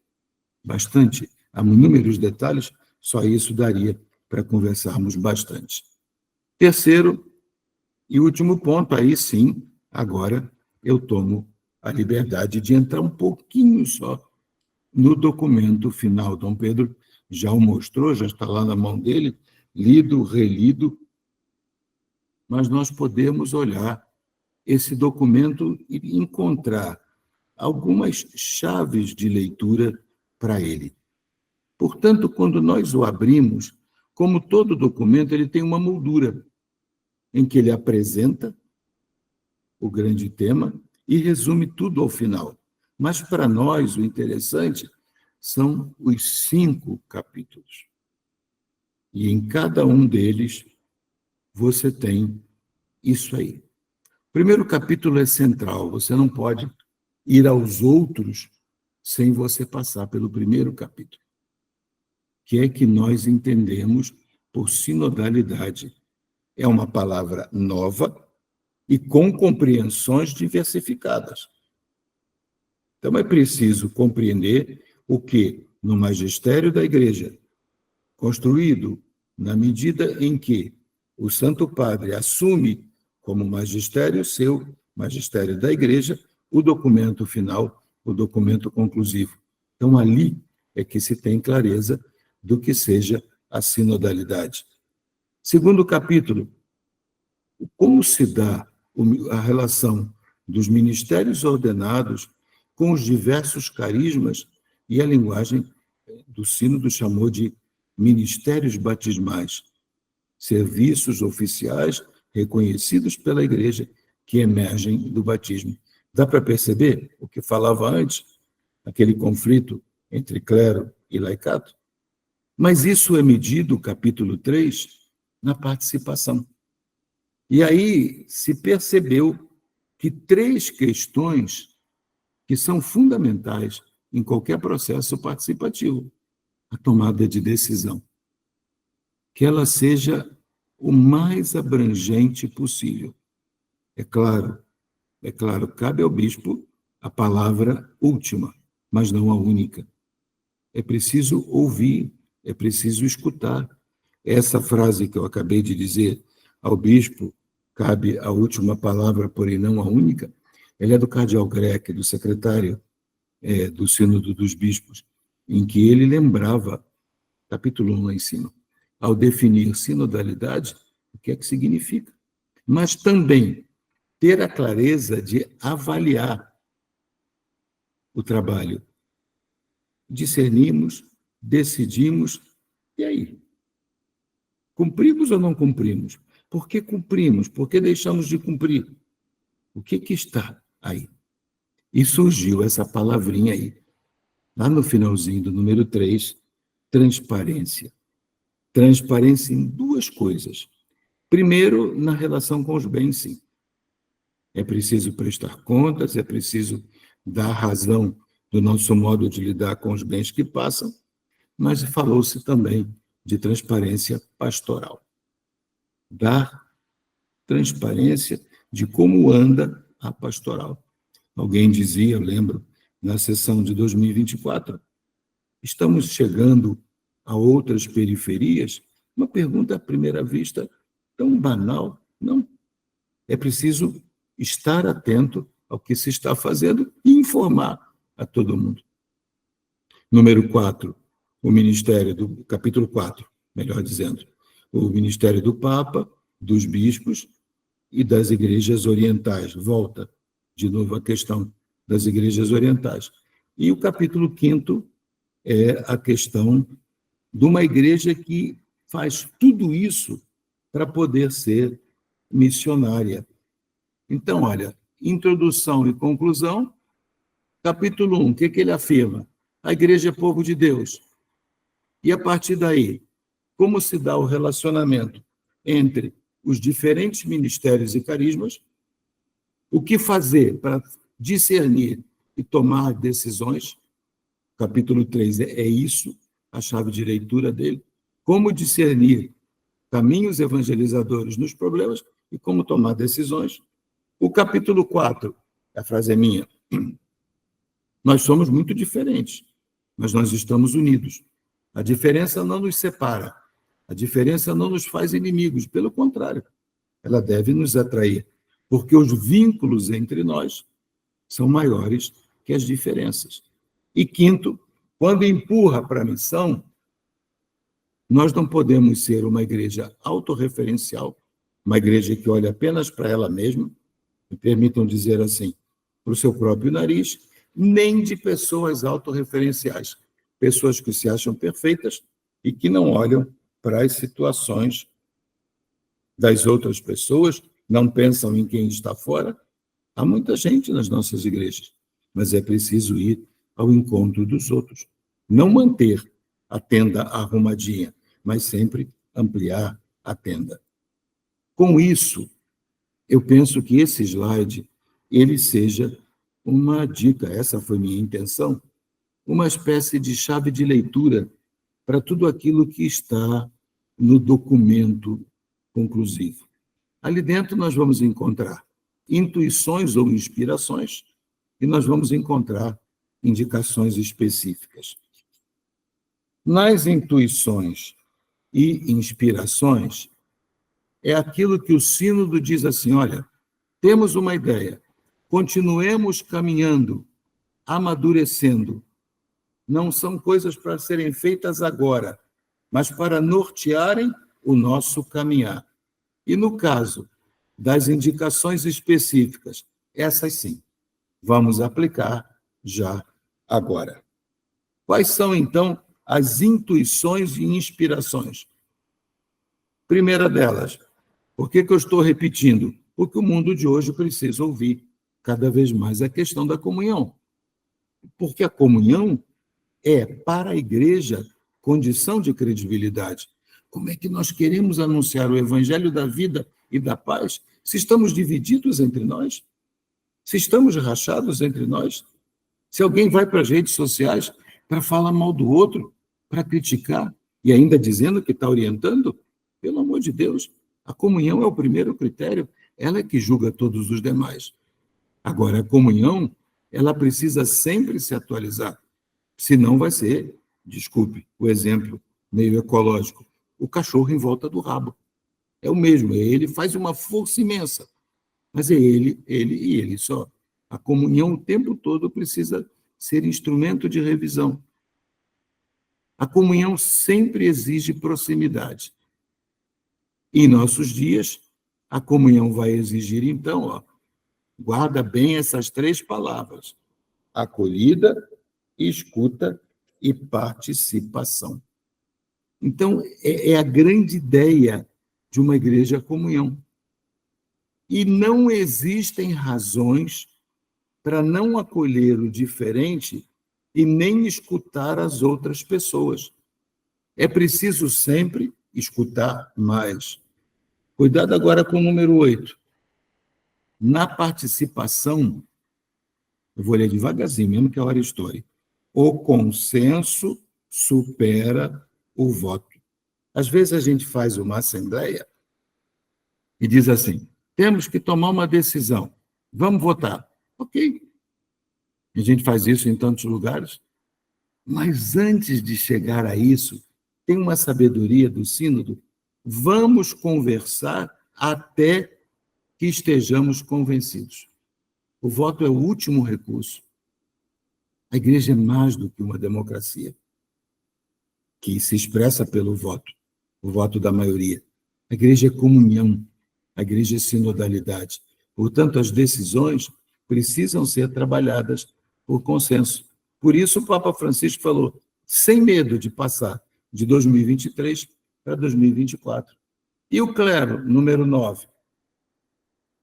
[SPEAKER 3] Bastante. Há inúmeros detalhes, só isso daria para conversarmos bastante. Terceiro e último ponto, aí sim, agora eu tomo a liberdade de entrar um pouquinho só no documento final. Dom Pedro já o mostrou, já está lá na mão dele, lido, relido, mas nós podemos olhar esse documento e encontrar algumas chaves de leitura para ele. Portanto, quando nós o abrimos, como todo documento, ele tem uma moldura em que ele apresenta o grande tema e resume tudo ao final. Mas, para nós, o interessante são os 5 capítulos. E em cada um deles, você tem isso aí. O primeiro capítulo é central, você não pode ir aos outros sem você passar pelo primeiro capítulo, que é que nós entendemos por sinodalidade. É uma palavra nova e com compreensões diversificadas. Então, é preciso compreender o que, no magistério da Igreja, construído na medida em que o Santo Padre assume como magistério seu, magistério da Igreja, o documento final, o documento conclusivo. Então, ali é que se tem clareza do que seja a sinodalidade. Segundo capítulo, como se dá a relação dos ministérios ordenados com os diversos carismas e a linguagem do Sínodo chamou de ministérios batismais, serviços oficiais reconhecidos pela Igreja que emergem do batismo. Dá para perceber o que falava antes, aquele conflito entre clero e laicato? Mas isso é medido, capítulo 3, na participação. E aí se percebeu que 3 questões que são fundamentais em qualquer processo participativo: a tomada de decisão, que ela seja o mais abrangente possível. É claro, cabe ao bispo a palavra última, mas não a única. É preciso ouvir, é preciso escutar. Essa frase que eu acabei de dizer, ao bispo cabe a última palavra, porém não a única, ela é do cardeal Grech, do secretário do Sínodo dos Bispos, em que ele lembrava, capítulo 1 lá em cima, ao definir sinodalidade, o que é que significa. Mas também ter a clareza de avaliar o trabalho. Discernimos, decidimos, e aí? Cumprimos ou não cumprimos? Por que cumprimos? Por que deixamos de cumprir? O que está aí? E surgiu essa palavrinha aí, lá no finalzinho do número 3, transparência. Transparência em 2 coisas. Primeiro, na relação com os bens, sim. É preciso prestar contas, é preciso dar razão do nosso modo de lidar com os bens que passam, mas falou-se também de transparência pastoral. Dar transparência de como anda a pastoral. Alguém dizia, eu lembro, na sessão de 2024, estamos chegando a outras periferias? Uma pergunta à primeira vista tão banal. Não. É preciso estar atento ao que se está fazendo e informar a todo mundo. Número 4, o ministério do capítulo 4, melhor dizendo, o ministério do Papa, dos bispos e das igrejas orientais. Volta de novo a questão das igrejas orientais. E o capítulo 5 é a questão de uma igreja que faz tudo isso para poder ser missionária. Então, olha, introdução e conclusão, capítulo 1, o que ele afirma? A igreja é povo de Deus. E a partir daí, como se dá o relacionamento entre os diferentes ministérios e carismas, o que fazer para discernir e tomar decisões, capítulo 3 é isso, a chave de leitura dele, como discernir caminhos evangelizadores nos problemas e como tomar decisões. O capítulo 4, a frase é minha, nós somos muito diferentes, mas nós estamos unidos. A diferença não nos separa, a diferença não nos faz inimigos, pelo contrário, ela deve nos atrair, porque os vínculos entre nós são maiores que as diferenças. E 5º, quando empurra para a missão, nós não podemos ser uma igreja autorreferencial, uma igreja que olha apenas para ela mesma, me permitam dizer assim, para o seu próprio nariz, nem de pessoas autorreferenciais, pessoas que se acham perfeitas e que não olham para as situações das outras pessoas, não pensam em quem está fora. Há muita gente nas nossas igrejas, mas é preciso ir ao encontro dos outros. Não manter a tenda arrumadinha, mas sempre ampliar a tenda. Com isso, eu penso que esse slide ele seja uma dica, essa foi minha intenção, uma espécie de chave de leitura para tudo aquilo que está no documento conclusivo. Ali dentro nós vamos encontrar intuições ou inspirações e nós vamos encontrar indicações específicas. Nas intuições e inspirações, é aquilo que o Sínodo diz assim, olha, temos uma ideia, continuemos caminhando, amadurecendo. Não são coisas para serem feitas agora, mas para nortearem o nosso caminhar. E no caso das indicações específicas, Essas sim, vamos aplicar já agora. Quais são, então, as intuições e inspirações? Primeira delas, por que eu estou repetindo? Porque o mundo de hoje precisa ouvir cada vez mais a questão da comunhão. Porque a comunhão é, para a igreja, condição de credibilidade. Como é que nós queremos anunciar o evangelho da vida e da paz se estamos divididos entre nós? Se estamos rachados entre nós? Se alguém vai para as redes sociais para falar mal do outro, para criticar, e ainda dizendo que está orientando? Pelo amor de Deus, a comunhão é o primeiro critério, ela é que julga todos os demais. Agora, a comunhão, ela precisa sempre se atualizar, senão vai ser, desculpe, o exemplo meio ecológico, o cachorro em volta do rabo. É o mesmo, ele faz uma força imensa, mas é ele e ele só. A comunhão o tempo todo precisa ser instrumento de revisão. A comunhão sempre exige proximidade. Em nossos dias, a comunhão vai exigir, então, guarda bem essas 3 palavras: acolhida, escuta e participação. Então, é a grande ideia de uma igreja comunhão. E não existem razões para não acolher o diferente e nem escutar as outras pessoas. É preciso sempre escutar mais. Cuidado agora com o número 8. Na participação, eu vou ler devagarzinho, mesmo que a hora estoure. O consenso supera o voto. Às vezes a gente faz uma assembleia e diz assim: temos que tomar uma decisão, vamos votar. Ok. A gente faz isso em tantos lugares, mas antes de chegar a isso, tem uma sabedoria do sínodo: vamos conversar até que estejamos convencidos. O voto é o último recurso. A igreja é mais do que uma democracia que se expressa pelo voto, o voto da maioria. A igreja é comunhão, a igreja é sinodalidade. Portanto, as decisões precisam ser trabalhadas por consenso. Por isso, o Papa Francisco falou, sem medo de passar de 2023 para 2024. E o clero, número 9,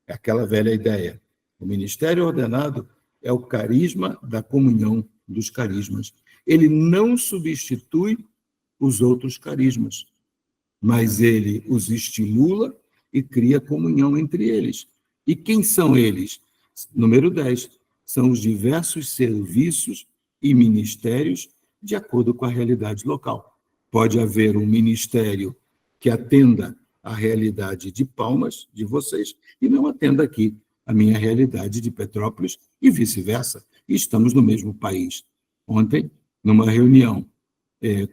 [SPEAKER 3] é aquela velha ideia. O ministério ordenado é o carisma da comunhão dos carismas. Ele não substitui os outros carismas, mas ele os estimula e cria comunhão entre eles. E quem são eles? Número 10, são os diversos serviços e ministérios de acordo com a realidade local. Pode haver um ministério que atenda à realidade de Palmas, de vocês, e não atenda aqui a minha realidade de Petrópolis e vice-versa. E estamos no mesmo país. Ontem, numa reunião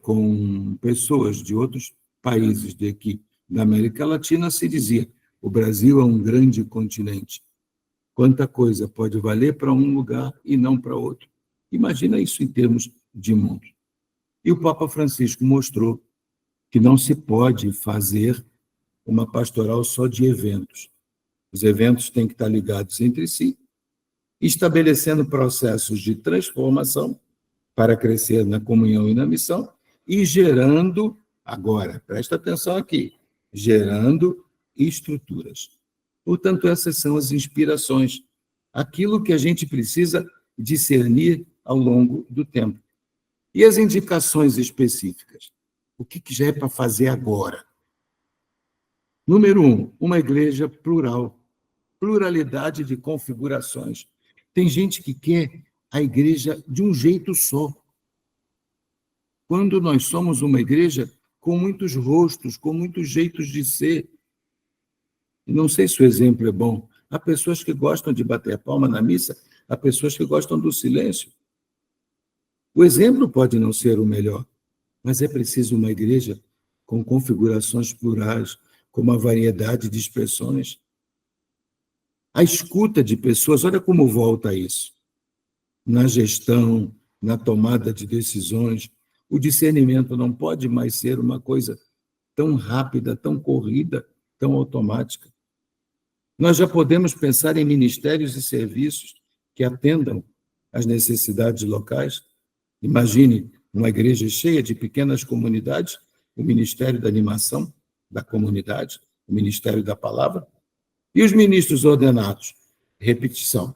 [SPEAKER 3] com pessoas de outros países daqui da América Latina, se dizia: o Brasil é um grande continente. Quanta coisa pode valer para um lugar e não para outro. Imagina isso em termos de mundo. E o Papa Francisco mostrou que não se pode fazer uma pastoral só de eventos. Os eventos têm que estar ligados entre si, estabelecendo processos de transformação para crescer na comunhão e na missão, e gerando, agora, presta atenção aqui, gerando estruturas. Portanto, essas são as inspirações, aquilo que a gente precisa discernir ao longo do tempo. E as indicações específicas? O que já é para fazer agora? Número 1, uma igreja plural, pluralidade de configurações. Tem gente que quer a igreja de um jeito só. Quando nós somos uma igreja com muitos rostos, com muitos jeitos de ser. Não sei se o exemplo é bom. Há pessoas que gostam de bater a palma na missa, há pessoas que gostam do silêncio. O exemplo pode não ser o melhor, mas é preciso uma igreja com configurações plurais, com uma variedade de expressões. A escuta de pessoas, olha como volta a isso. Na gestão, na tomada de decisões, o discernimento não pode mais ser uma coisa tão rápida, tão corrida, tão automática. Nós já podemos pensar em ministérios e serviços que atendam às necessidades locais. Imagine uma igreja cheia de pequenas comunidades, o Ministério da Animação da comunidade, o Ministério da Palavra, e os ministros ordenados, repetição,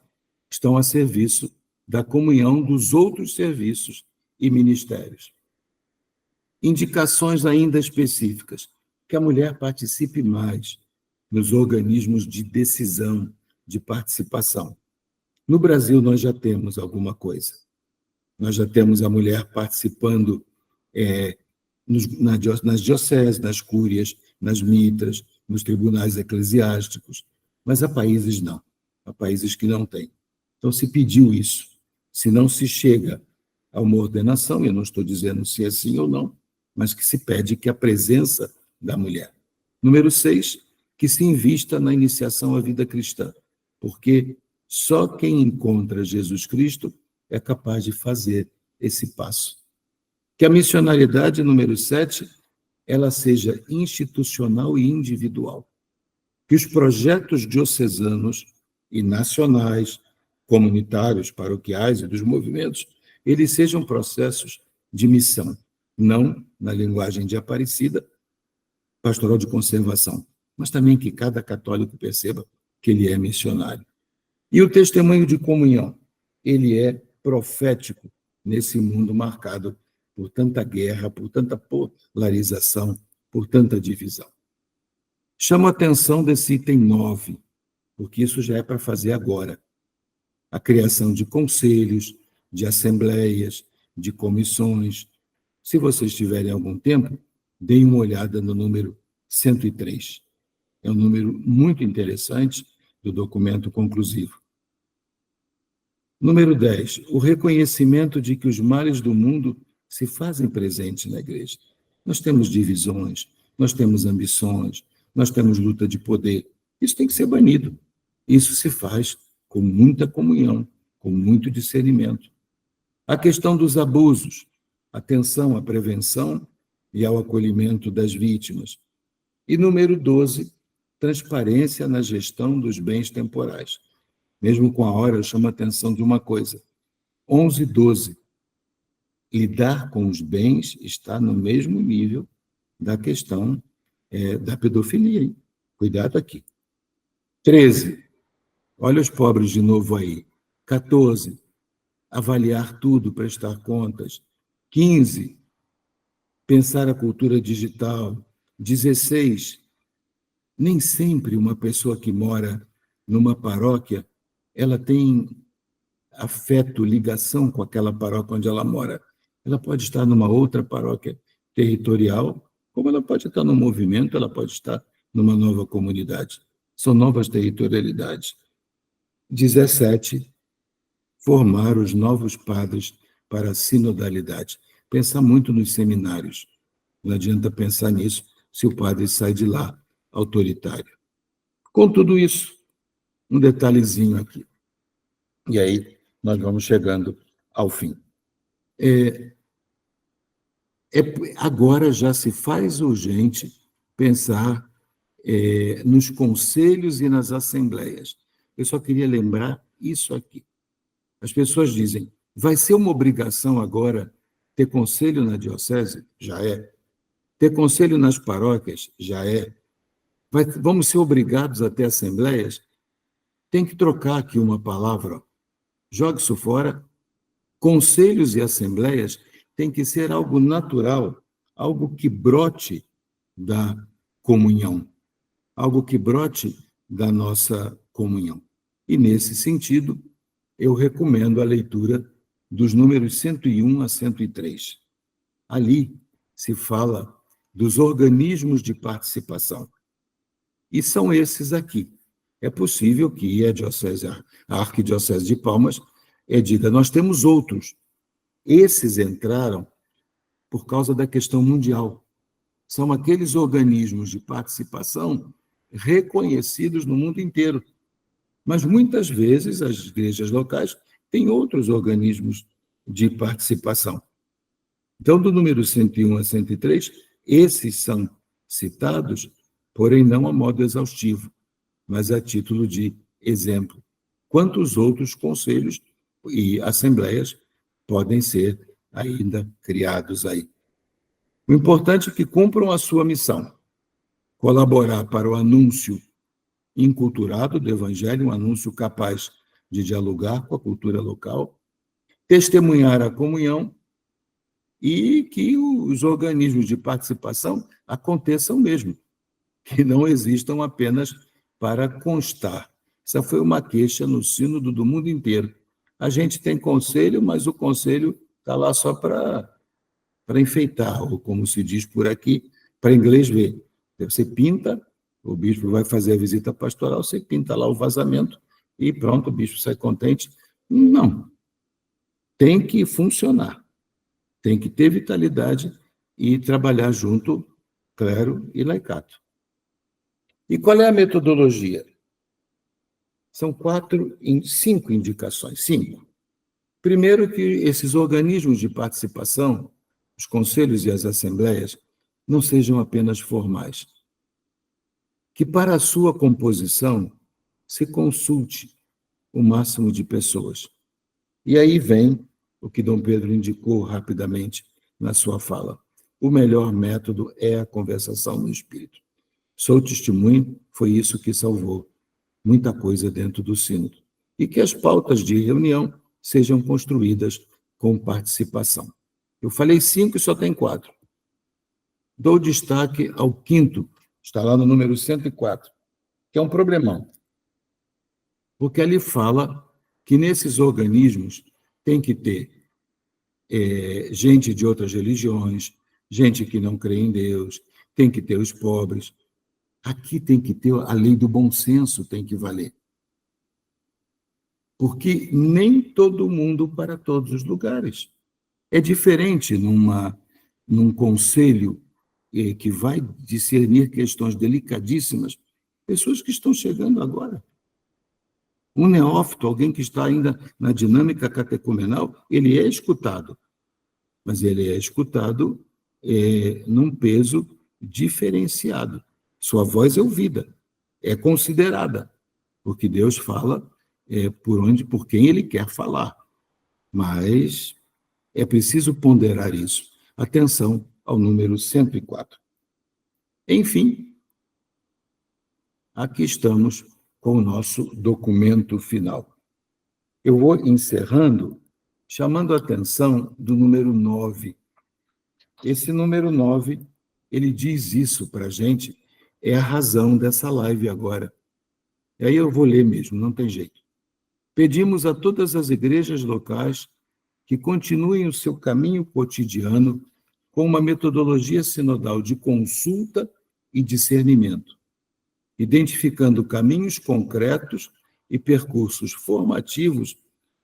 [SPEAKER 3] estão a serviço da comunhão dos outros serviços e ministérios. Indicações ainda específicas, que a mulher participe mais nos organismos de decisão, de participação. No Brasil, nós já temos alguma coisa. Nós já temos a mulher participando nas dioceses, nas cúrias, nas mitras, nos tribunais eclesiásticos, mas há países não. Há países que não têm. Então, se pediu isso. Se não se chega a uma ordenação, eu não estou dizendo se é sim ou não, mas que se pede que a presença da mulher. Número 6, que se invista na iniciação à vida cristã, porque só quem encontra Jesus Cristo é capaz de fazer esse passo. Que a missionariedade, número 7, ela seja institucional e individual. Que os projetos diocesanos e nacionais, comunitários, paroquiais e dos movimentos, eles sejam processos de missão, não na linguagem de Aparecida, pastoral de conservação, mas também que cada católico perceba que ele é missionário. E o testemunho de comunhão, ele é profético nesse mundo marcado por tanta guerra, por tanta polarização, por tanta divisão. Chamo a atenção desse item 9, porque isso já é para fazer agora. A criação de conselhos, de assembleias, de comissões. Se vocês tiverem algum tempo, deem uma olhada no número 103. É um número muito interessante do documento conclusivo. Número 10, o reconhecimento de que os males do mundo se fazem presentes na igreja. Nós temos divisões, nós temos ambições, nós temos luta de poder. Isso tem que ser banido. Isso se faz com muita comunhão, com muito discernimento. A questão dos abusos, atenção à prevenção e ao acolhimento das vítimas. E número 12, transparência na gestão dos bens temporais. Mesmo com a hora, eu chamo a atenção de uma coisa. 11 e 12. Lidar com os bens está no mesmo nível da questão da pedofilia. Hein? Cuidado aqui. 13. Olha os pobres de novo aí. 14. Avaliar tudo, prestar contas. 15. Pensar a cultura digital. 16. Nem sempre uma pessoa que mora numa paróquia, ela tem afeto, ligação com aquela paróquia onde ela mora. Ela pode estar numa outra paróquia territorial, como ela pode estar num movimento, ela pode estar numa nova comunidade. São novas territorialidades. 17, formar os novos padres para a sinodalidade. Pensar muito nos seminários. Não adianta pensar nisso se o padre sai de lá autoritário. Com tudo isso, um detalhezinho aqui. E aí nós vamos chegando ao fim. Agora já se faz urgente pensar nos conselhos e nas assembleias. Eu só queria lembrar isso aqui. As pessoas dizem, vai ser uma obrigação agora ter conselho na diocese? Já é. Ter conselho nas paróquias? Já é. Vamos ser obrigados a ter assembleias? Tem que trocar aqui uma palavra. Jogue isso fora. Conselhos e assembleias tem que ser algo natural, algo que brote da comunhão, algo que brote da nossa comunhão. E, nesse sentido, eu recomendo a leitura dos números 101 a 103. Ali se fala dos organismos de participação. E são esses aqui. É possível que a Arquidiocese de Palmas diga, nós temos outros. Esses entraram por causa da questão mundial. São aqueles organismos de participação reconhecidos no mundo inteiro. Mas, muitas vezes, as igrejas locais têm outros organismos de participação. Então, do número 101 a 103, esses são citados, porém não a modo exaustivo. mas a título de exemplo. Quantos outros conselhos e assembleias podem ser ainda criados aí? O importante é que cumpram a sua missão, colaborar para o anúncio inculturado do Evangelho, um anúncio capaz de dialogar com a cultura local, testemunhar a comunhão e que os organismos de participação aconteçam mesmo, que não existam apenas para constar. Essa foi uma queixa no sínodo do mundo inteiro. A gente tem conselho, mas o conselho está lá só para enfeitar, ou como se diz por aqui, para inglês ver. Você pinta, o bispo vai fazer a visita pastoral, você pinta lá o vazamento e pronto, o bispo sai contente. Não. Tem que funcionar. Tem que ter vitalidade e trabalhar junto clero e laicato. E qual é a metodologia? São 5 indicações. 5. Primeiro, que esses organismos de participação, os conselhos e as assembleias, não sejam apenas formais. Que para a sua composição se consulte o máximo de pessoas. E aí vem o que Dom Pedro indicou rapidamente na sua fala. O melhor método é a conversação no Espírito. Sou testemunho, foi isso que salvou muita coisa dentro do sínodo. E que as pautas de reunião sejam construídas com participação. Eu falei 5 e só tem 4. Dou destaque ao 5º, está lá no número 104, que é um problemão. Porque ali fala que nesses organismos tem que ter gente de outras religiões, gente que não crê em Deus, tem que ter os pobres. Aqui tem que ter a lei do bom senso, tem que valer. Porque nem todo mundo para todos os lugares. É diferente num conselho que vai discernir questões delicadíssimas, pessoas que estão chegando agora. Um neófito, alguém que está ainda na dinâmica catecumenal, ele é escutado, mas ele é escutado num peso diferenciado. Sua voz é ouvida, é considerada, porque Deus fala por quem ele quer falar. Mas é preciso ponderar isso. Atenção ao número 104. Enfim, aqui estamos com o nosso documento final. Eu vou encerrando, chamando a atenção do número 9. Esse número 9, ele diz isso para a gente, é a razão dessa live agora. E aí eu vou ler mesmo, não tem jeito. Pedimos a todas as igrejas locais que continuem o seu caminho cotidiano com uma metodologia sinodal de consulta e discernimento, identificando caminhos concretos e percursos formativos,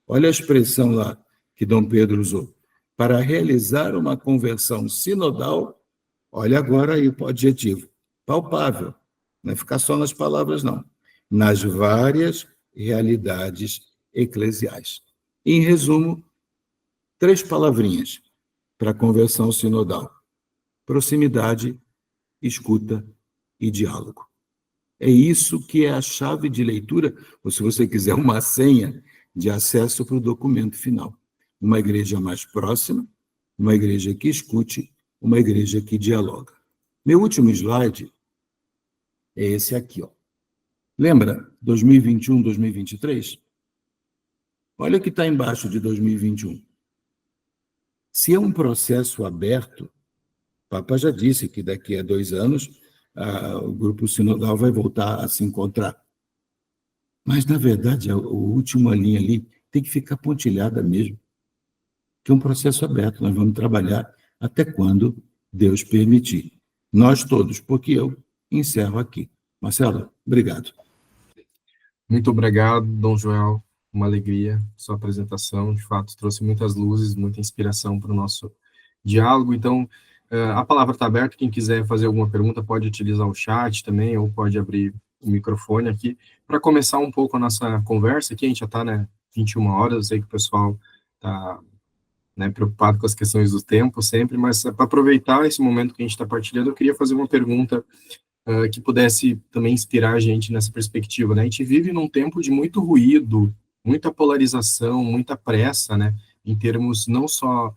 [SPEAKER 3] olha a expressão lá que Dom Pedro usou, para realizar uma conversão sinodal, olha agora aí o adjetivo, palpável, não é ficar só nas palavras, não, nas várias realidades eclesiais. Em resumo, 3 palavrinhas para a conversão sinodal: proximidade, escuta e diálogo. É isso que é a chave de leitura, ou se você quiser, uma senha de acesso para o documento final. Uma igreja mais próxima, uma igreja que escute, uma igreja que dialoga. Meu último slide é esse aqui, ó. Lembra 2021, 2023? Olha o que está embaixo de 2021. Se é um processo aberto, o Papa já disse que daqui a 2 anos o grupo sinodal vai voltar a se encontrar. Mas, na verdade, a última linha ali tem que ficar pontilhada mesmo, que é um processo aberto. Nós vamos trabalhar até quando Deus permitir. Nós todos, porque eu encerro aqui. Marcelo, obrigado.
[SPEAKER 1] Muito obrigado, Dom Joel. Uma alegria sua apresentação. De fato, trouxe muitas luzes, muita inspiração para o nosso diálogo. Então, a palavra está aberta. Quem quiser fazer alguma pergunta pode utilizar o chat também, ou pode abrir o microfone aqui. Para começar um pouco a nossa conversa aqui, a gente já está, 21 horas, eu sei que o pessoal está preocupado com as questões do tempo sempre, mas para aproveitar esse momento que a gente está partilhando, eu queria fazer uma pergunta que pudesse também inspirar a gente nessa perspectiva, né? A gente vive num tempo de muito ruído, muita polarização, muita pressa, né? Em termos não só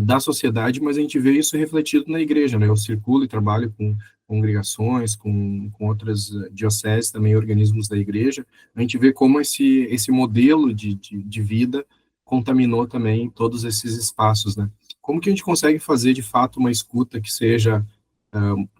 [SPEAKER 1] da sociedade, mas a gente vê isso refletido na igreja, né? Eu circulo e trabalho com congregações, com outras dioceses, também organismos da igreja. A gente vê como esse modelo de vida contaminou também todos esses espaços, né? Como que a gente consegue fazer, de fato, uma escuta que seja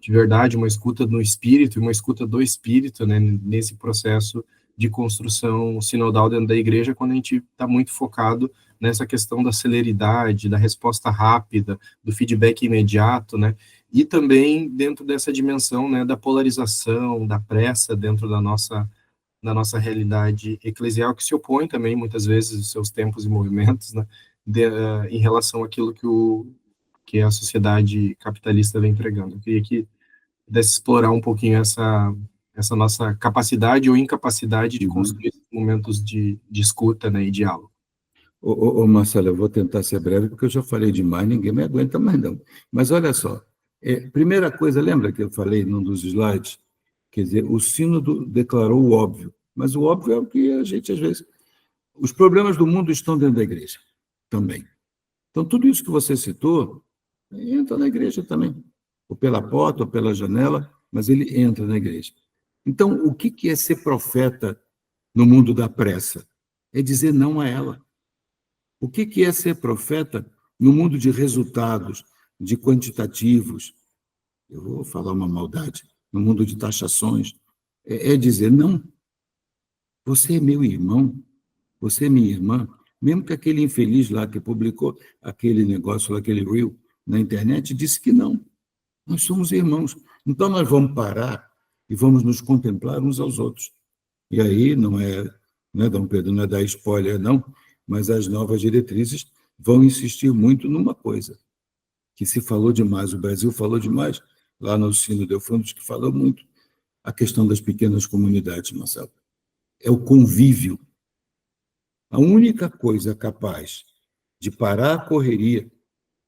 [SPEAKER 1] de verdade, uma escuta no espírito e uma escuta do espírito, né, nesse processo de construção sinodal dentro da igreja, quando a gente está muito focado nessa questão da celeridade, da resposta rápida, do feedback imediato, né, e também dentro dessa dimensão, né, da polarização, da pressa dentro da nossa realidade eclesial, que se opõe também, muitas vezes, aos seus tempos e movimentos, né, em relação àquilo que a sociedade capitalista vem pregando. Eu queria que pudesse explorar um pouquinho essa nossa capacidade ou incapacidade de construir momentos de escuta, né, e diálogo.
[SPEAKER 3] Marcelo, eu vou tentar ser breve, porque eu já falei demais, ninguém me aguenta mais não. Mas olha só, primeira coisa, lembra que eu falei num dos slides? Quer dizer, o sínodo declarou o óbvio, mas o óbvio é o que a gente, às vezes... Os problemas do mundo estão dentro da igreja também. Então, tudo isso que você citou entra na igreja também, ou pela porta, ou pela janela, mas ele entra na igreja. Então, o que é ser profeta no mundo da pressa? É dizer não a ela. O que é ser profeta no mundo de resultados, de quantitativos? Eu vou falar uma maldade. No mundo de taxações. É dizer não. Você é meu irmão, você é minha irmã. Mesmo que aquele infeliz lá que publicou aquele negócio, aquele reel na internet, disse que não. Nós somos irmãos. Então, nós vamos parar e vamos nos contemplar uns aos outros. E aí, não é Dom Pedro, não é dar spoiler, não, mas as novas diretrizes vão insistir muito numa coisa, que se falou demais, o Brasil falou demais, lá no Sínodo Eufrônios, que falou muito, a questão das pequenas comunidades, Marcelo. É o convívio. A única coisa capaz de parar a correria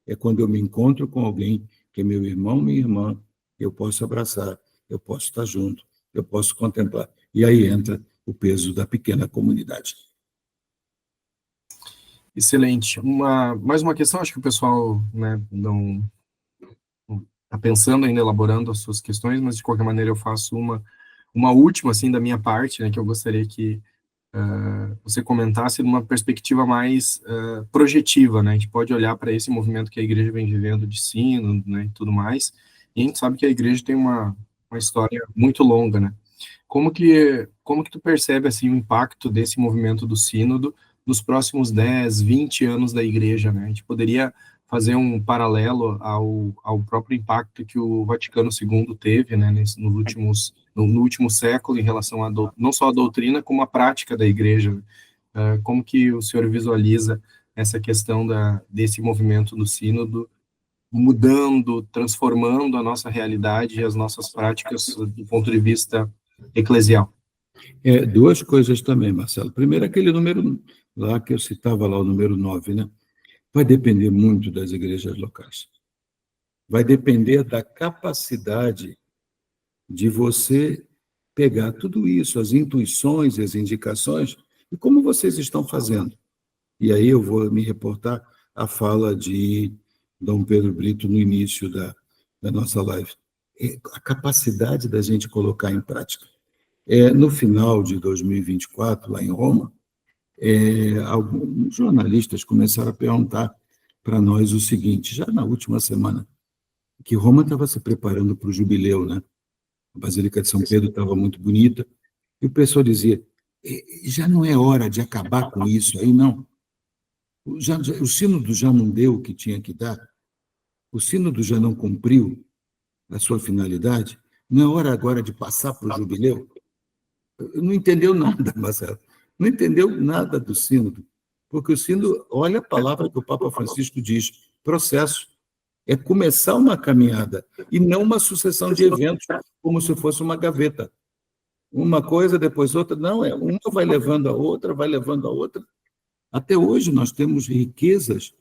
[SPEAKER 3] é quando eu me encontro com alguém que é meu irmão, minha irmã, eu posso abraçar, eu posso estar junto, eu posso contemplar. E aí entra o peso da pequena comunidade.
[SPEAKER 1] Excelente. Mais uma questão, acho que o pessoal, né, não está pensando ainda, elaborando as suas questões, mas de qualquer maneira eu faço uma última, assim, da minha parte, né, que eu gostaria que você comentasse numa perspectiva mais projetiva, né? A gente pode olhar para esse movimento que a igreja vem vivendo de sino, né, e tudo mais, e a gente sabe que a igreja tem uma história muito longa, né? Como que tu percebe, assim, o impacto desse movimento do sínodo nos próximos 10, 20 anos da igreja, né? A gente poderia fazer um paralelo ao próprio impacto que o Vaticano II teve, né, no último século, em relação não só à doutrina, como à prática da igreja. Como que o senhor visualiza essa questão desse movimento do sínodo mudando, transformando a nossa realidade e as nossas práticas do ponto de vista eclesial?
[SPEAKER 3] Duas coisas também, Marcelo. Primeiro, aquele número lá que eu citava, lá o número 9, né? Vai depender muito das igrejas locais. Vai depender da capacidade de você pegar tudo isso, as intuições e as indicações, e como vocês estão fazendo. E aí eu vou me reportar à fala de Dom Pedro Brito no início da nossa live. A capacidade da gente colocar em prática. No final de 2024, lá em Roma, alguns jornalistas começaram a perguntar para nós o seguinte, já na última semana, que Roma estava se preparando para o jubileu, né? A Basílica de São Pedro estava muito bonita, e o pessoal dizia, já não é hora de acabar com isso aí, não. O sínodo já não deu o que tinha que dar, o sínodo já não cumpriu a sua finalidade, não é hora agora de passar para o jubileu? Não entendeu nada, Marcelo, não entendeu nada do sínodo, porque o sínodo, olha a palavra que o Papa Francisco diz, processo, é começar uma caminhada, e não uma sucessão de eventos, como se fosse uma gaveta. Uma coisa, depois outra, não, uma vai levando a outra, vai levando a outra. Até hoje nós temos riquezas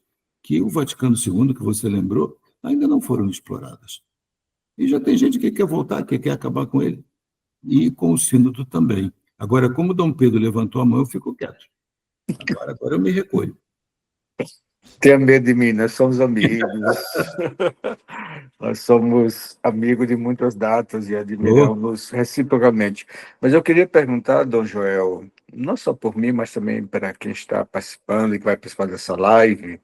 [SPEAKER 3] que o Vaticano II, que você lembrou, ainda não foram exploradas. E já tem gente que quer voltar, que quer acabar com ele. E com o sínodo também. Agora, como Dom Pedro levantou a mão, eu fico quieto. Agora eu me recolho.
[SPEAKER 2] Tenha medo de mim, nós somos amigos. Nós somos amigos de muitas datas e admiramos reciprocamente. Mas eu queria perguntar, Dom Joel, não só por mim, mas também para quem está participando e que vai participar dessa live,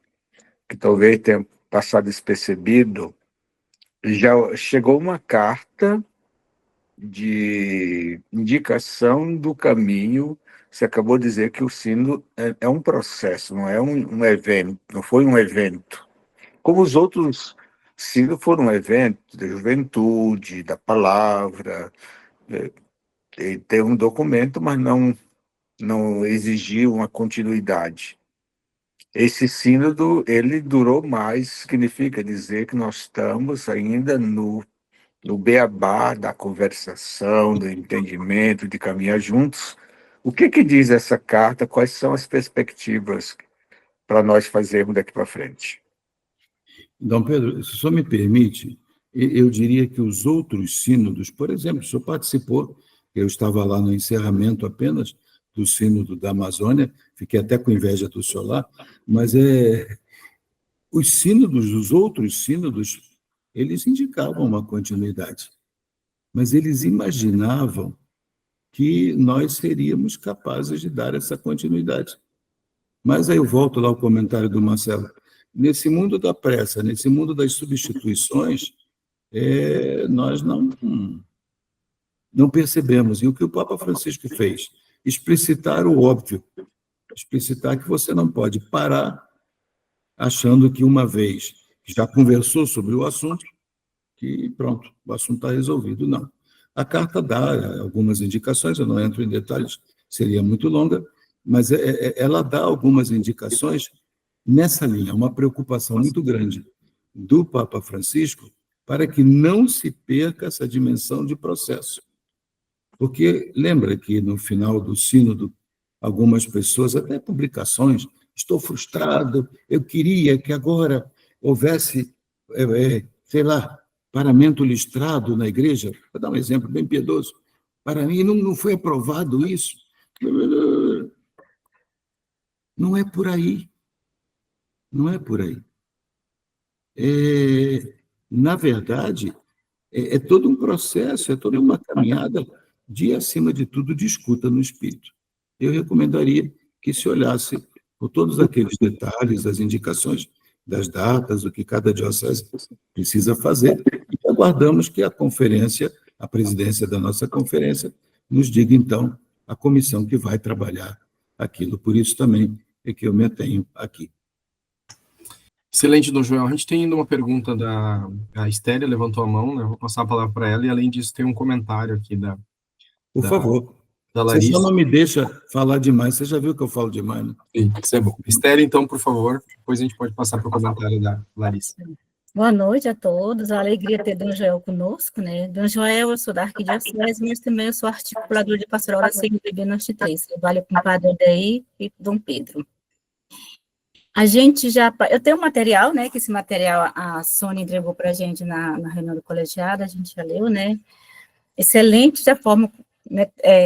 [SPEAKER 2] que talvez tenha passado despercebido, já chegou uma carta de indicação do caminho. Você acabou de dizer que o sínodo é um processo, não é um evento, não foi um evento. Como os outros sínodos foram eventos da juventude, da palavra, e tem um documento, mas não exigiu uma continuidade. Esse sínodo, ele durou mais, significa dizer que nós estamos ainda no beabá da conversação, do entendimento, de caminhar juntos. O que diz essa carta? Quais são as perspectivas para nós fazermos daqui para frente?
[SPEAKER 3] Dom Pedro, se o senhor me permite, eu diria que os outros sínodos, por exemplo, o senhor participou, eu estava lá no encerramento apenas do sínodo da Amazônia, fiquei até com inveja do senhor lá, mas os sínodos, os outros sínodos, eles indicavam uma continuidade, mas eles imaginavam que nós seríamos capazes de dar essa continuidade. Mas aí eu volto lá ao comentário do Marcelo. Nesse mundo da pressa, nesse mundo das substituições, nós não percebemos. E o que o Papa Francisco fez? Explicitar o óbvio, explicitar que você não pode parar achando que uma vez que já conversou sobre o assunto, que pronto, o assunto está resolvido. Não. A carta dá algumas indicações, eu não entro em detalhes, seria muito longa, mas ela dá algumas indicações nessa linha, uma preocupação muito grande do Papa Francisco para que não se perca essa dimensão de processo. Porque lembra que no final do sínodo, algumas pessoas, até publicações, estou frustrado, eu queria que agora houvesse, sei lá, paramento listrado na igreja. Vou dar um exemplo bem piedoso. Para mim, não foi aprovado isso. Não é por aí. Não é por aí. Na verdade, é todo um processo, é toda uma caminhada de, acima de tudo, de escuta no espírito. Eu recomendaria que se olhasse por todos aqueles detalhes, as indicações das datas, o que cada diocese precisa fazer, e aguardamos que a conferência, a presidência da nossa conferência, nos diga, então, a comissão que vai trabalhar aquilo. Por isso também é que eu me atenho aqui.
[SPEAKER 1] Excelente, Dom Joel. A gente tem ainda uma pergunta a Estéria levantou a mão, né? Vou passar a palavra para ela, e além disso tem um comentário aqui
[SPEAKER 3] Por favor.
[SPEAKER 1] Da Larissa.
[SPEAKER 3] Você só não me deixa falar demais, você já viu que eu falo demais, né?
[SPEAKER 1] Sim, isso é bom. Estéria, então, por favor, depois a gente pode passar para o comentário da Larissa.
[SPEAKER 5] Boa noite a todos, a alegria ter Dom Joel conosco, né? Dom Joel, eu sou da Arquidiocese, mas também eu sou articulador de pastoral da CNBB Norte 3, trabalho com o Padre Odaí e Dom Pedro. Eu tenho um material, né, que esse material a Sônia entregou para a gente na reunião do colegiado, a gente já leu, né? Excelente da forma, né,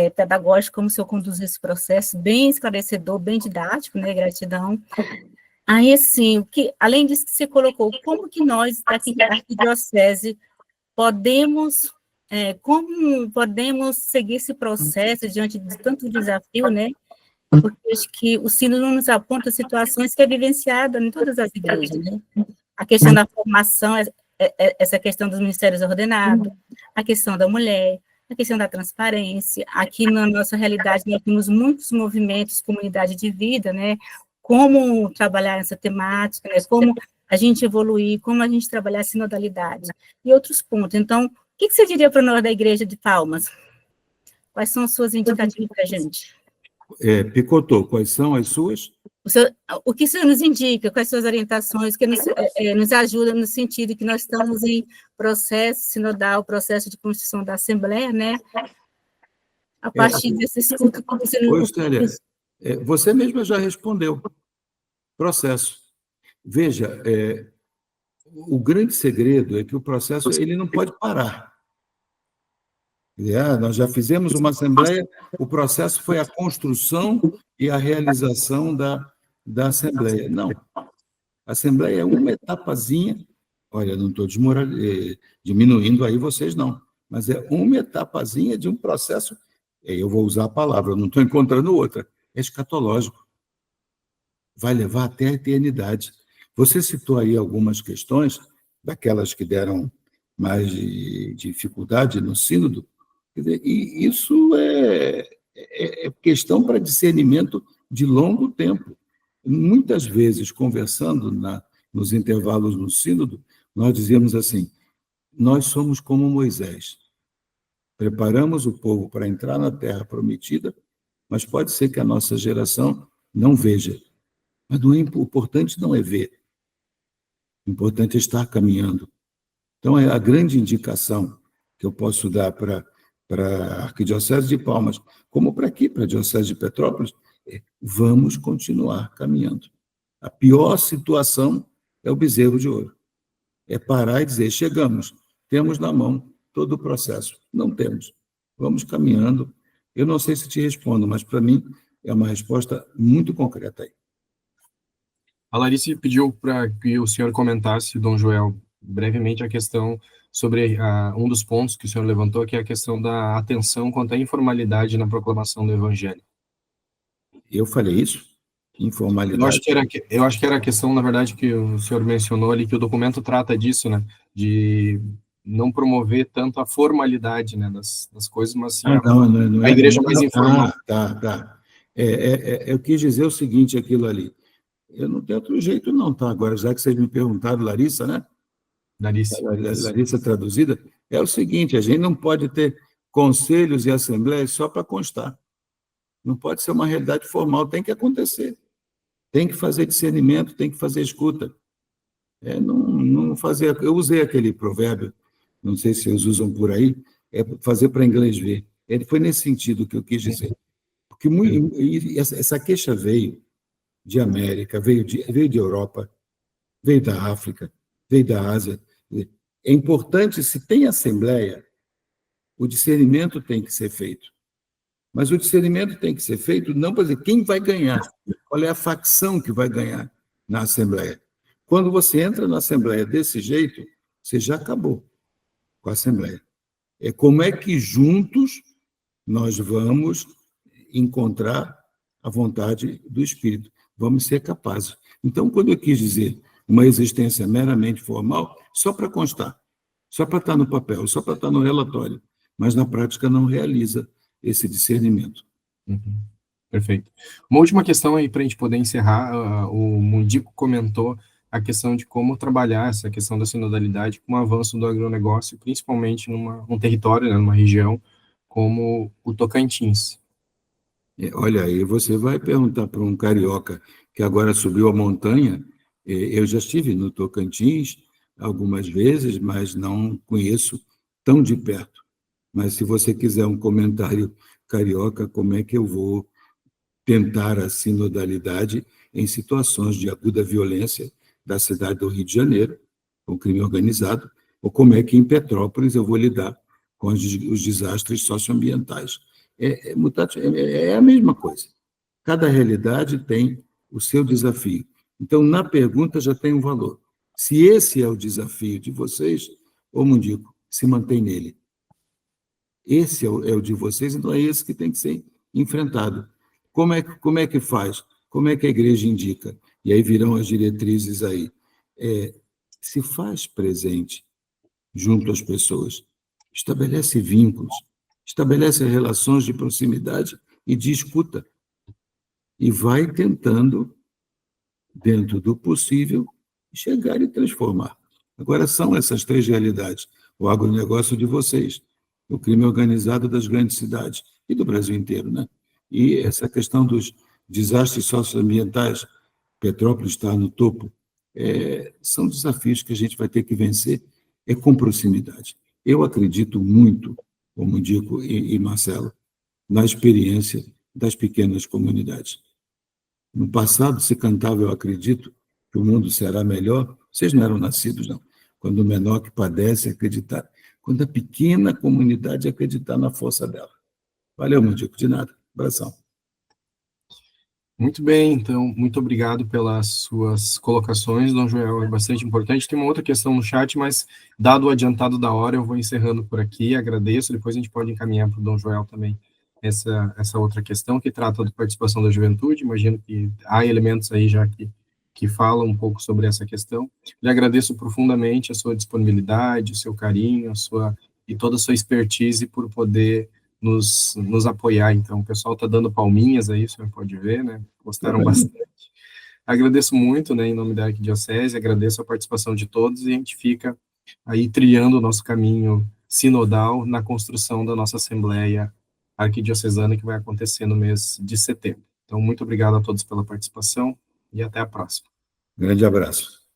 [SPEAKER 5] pedagógica, como o senhor conduz esse processo, bem esclarecedor, bem didático, né, gratidão. Aí, assim, além disso que você colocou, como que nós, daqui da Arquidiocese, podemos seguir esse processo diante de tanto desafio, né? Porque acho que o sínodo nos aponta situações que é vivenciada em todas as igrejas, né? A questão da formação, essa questão dos ministérios ordenados, a questão da mulher, a questão da transparência. Aqui na nossa realidade nós temos muitos movimentos, comunidade de vida, né? Como trabalhar essa temática, né? Como a gente evoluir, como a gente trabalhar a sinodalidade e outros pontos. Então, o que você diria para nós da Igreja de Palmas? Quais são as suas indicativas para a gente?
[SPEAKER 3] Picotou, quais são as suas?
[SPEAKER 5] O que o senhor nos indica, quais suas orientações, que nos ajudam no sentido que nós estamos em processo sinodal, processo de construção da Assembleia, né? A partir desse escudo que você nos...
[SPEAKER 3] Você mesma já respondeu. Processo. Veja, o grande segredo é que o processo ele não pode parar. Nós já fizemos uma assembleia, o processo foi a construção e a realização da assembleia. Não, a assembleia é uma etapazinha, olha, não estou diminuindo aí vocês, não, mas é uma etapazinha de um processo, eu vou usar a palavra, eu não estou encontrando outra, escatológico. Vai levar até a eternidade. Você citou aí algumas questões, daquelas que deram mais dificuldade no sínodo, quer dizer, e isso é questão para discernimento de longo tempo. Muitas vezes, conversando nos intervalos no sínodo, nós dizemos assim, nós somos como Moisés, preparamos o povo para entrar na terra prometida, mas pode ser que a nossa geração não veja. Mas o importante não é ver, o importante é estar caminhando. Então, a grande indicação que eu posso dar para a Arquidiocese de Palmas, como para aqui, para a Diocese de Petrópolis, é vamos continuar caminhando. A pior situação é o bezerro de ouro. É parar e dizer, chegamos, temos na mão todo o processo. Não temos. Vamos caminhando. Eu não sei se te respondo, mas para mim é uma resposta muito concreta aí.
[SPEAKER 1] A Larissa pediu para que o senhor comentasse, Dom Joel, brevemente a questão sobre um dos pontos que o senhor levantou, que é a questão da atenção quanto à informalidade na proclamação do Evangelho.
[SPEAKER 3] Eu falei isso? Informalidade?
[SPEAKER 1] Eu acho que era a questão, na verdade, que o senhor mencionou ali, que o documento trata disso, né? De não promover tanto a formalidade, né, das coisas, mas sim a igreja mais informal.
[SPEAKER 3] Tá. Eu quis dizer o seguinte, aquilo ali. Eu não tenho outro jeito, não, tá? Agora, já que vocês me perguntaram, Larissa, né? Larissa traduzida, é o seguinte, a gente não pode ter conselhos e assembleias só para constar. Não pode ser uma realidade formal, tem que acontecer. Tem que fazer discernimento, tem que fazer escuta. Não fazer... Eu usei aquele provérbio, não sei se eles usam por aí, é fazer para inglês ver. Ele foi nesse sentido que eu quis dizer. Porque essa queixa veio de América, veio de Europa, veio da África, veio da Ásia. É importante, se tem assembleia, o discernimento tem que ser feito. Mas o discernimento tem que ser feito não para dizer quem vai ganhar, qual é a facção que vai ganhar na assembleia. Quando você entra na assembleia desse jeito, você já acabou com a assembleia. É como é que juntos nós vamos encontrar a vontade do Espírito. Vamos ser capazes. Então, quando eu quis dizer uma existência meramente formal, só para constar, só para estar no papel, só para estar no relatório, mas na prática não realiza esse discernimento.
[SPEAKER 1] Uhum. Perfeito. Uma última questão aí para a gente poder encerrar, o Mundico comentou a questão de como trabalhar essa questão da sinodalidade com o avanço do agronegócio, principalmente num território, né, numa região como o Tocantins.
[SPEAKER 3] Olha, aí você vai perguntar para um carioca que agora subiu a montanha, eu já estive no Tocantins algumas vezes, mas não conheço tão de perto. Mas se você quiser um comentário carioca, como é que eu vou tentar a sinodalidade em situações de aguda violência da cidade do Rio de Janeiro, com crime organizado, ou como é que em Petrópolis eu vou lidar com os desastres socioambientais. É a mesma coisa. Cada realidade tem o seu desafio. Então, na pergunta já tem um valor. Se esse é o desafio de vocês, ô Mundico, se mantém nele. Esse é o de vocês, então é esse que tem que ser enfrentado. Como é que faz? Como é que a igreja indica? E aí virão as diretrizes aí. Se faz presente junto às pessoas, estabelece vínculos, estabelece relações de proximidade e de escuta. E vai tentando, dentro do possível, chegar e transformar. Agora, são essas três realidades. O agronegócio de vocês, o crime organizado das grandes cidades e do Brasil inteiro, né? E essa questão dos desastres socioambientais, Petrópolis está no topo, são desafios que a gente vai ter que vencer com proximidade. Eu acredito muito, como Dico e Marcelo, na experiência das pequenas comunidades. No passado se cantava, eu acredito, que o mundo será melhor. Vocês não eram nascidos, não. quando o menor que padece acreditar, quando a pequena comunidade acreditar na força dela. Valeu, Mandico, de nada. Abração.
[SPEAKER 1] Muito bem, então, muito obrigado pelas suas colocações, Dom Joel, é bastante importante. Tem uma outra questão no chat, mas, dado o adiantado da hora, eu vou encerrando por aqui, agradeço, depois a gente pode encaminhar para o Dom Joel também essa outra questão, que trata da participação da juventude, imagino que há elementos aí já que falam um pouco sobre essa questão. Lhe agradeço profundamente a sua disponibilidade, o seu carinho, e toda a sua expertise por poder nos apoiar. Então, o pessoal está dando palminhas aí, o senhor pode ver, né? Gostaram bastante. Agradeço muito, né, em nome da Arquidiocese, agradeço a participação de todos e a gente fica aí trilhando o nosso caminho sinodal na construção da nossa Assembleia Arquidiocesana que vai acontecer no mês de setembro. Então, muito obrigado a todos pela participação e até a próxima.
[SPEAKER 3] Grande abraço.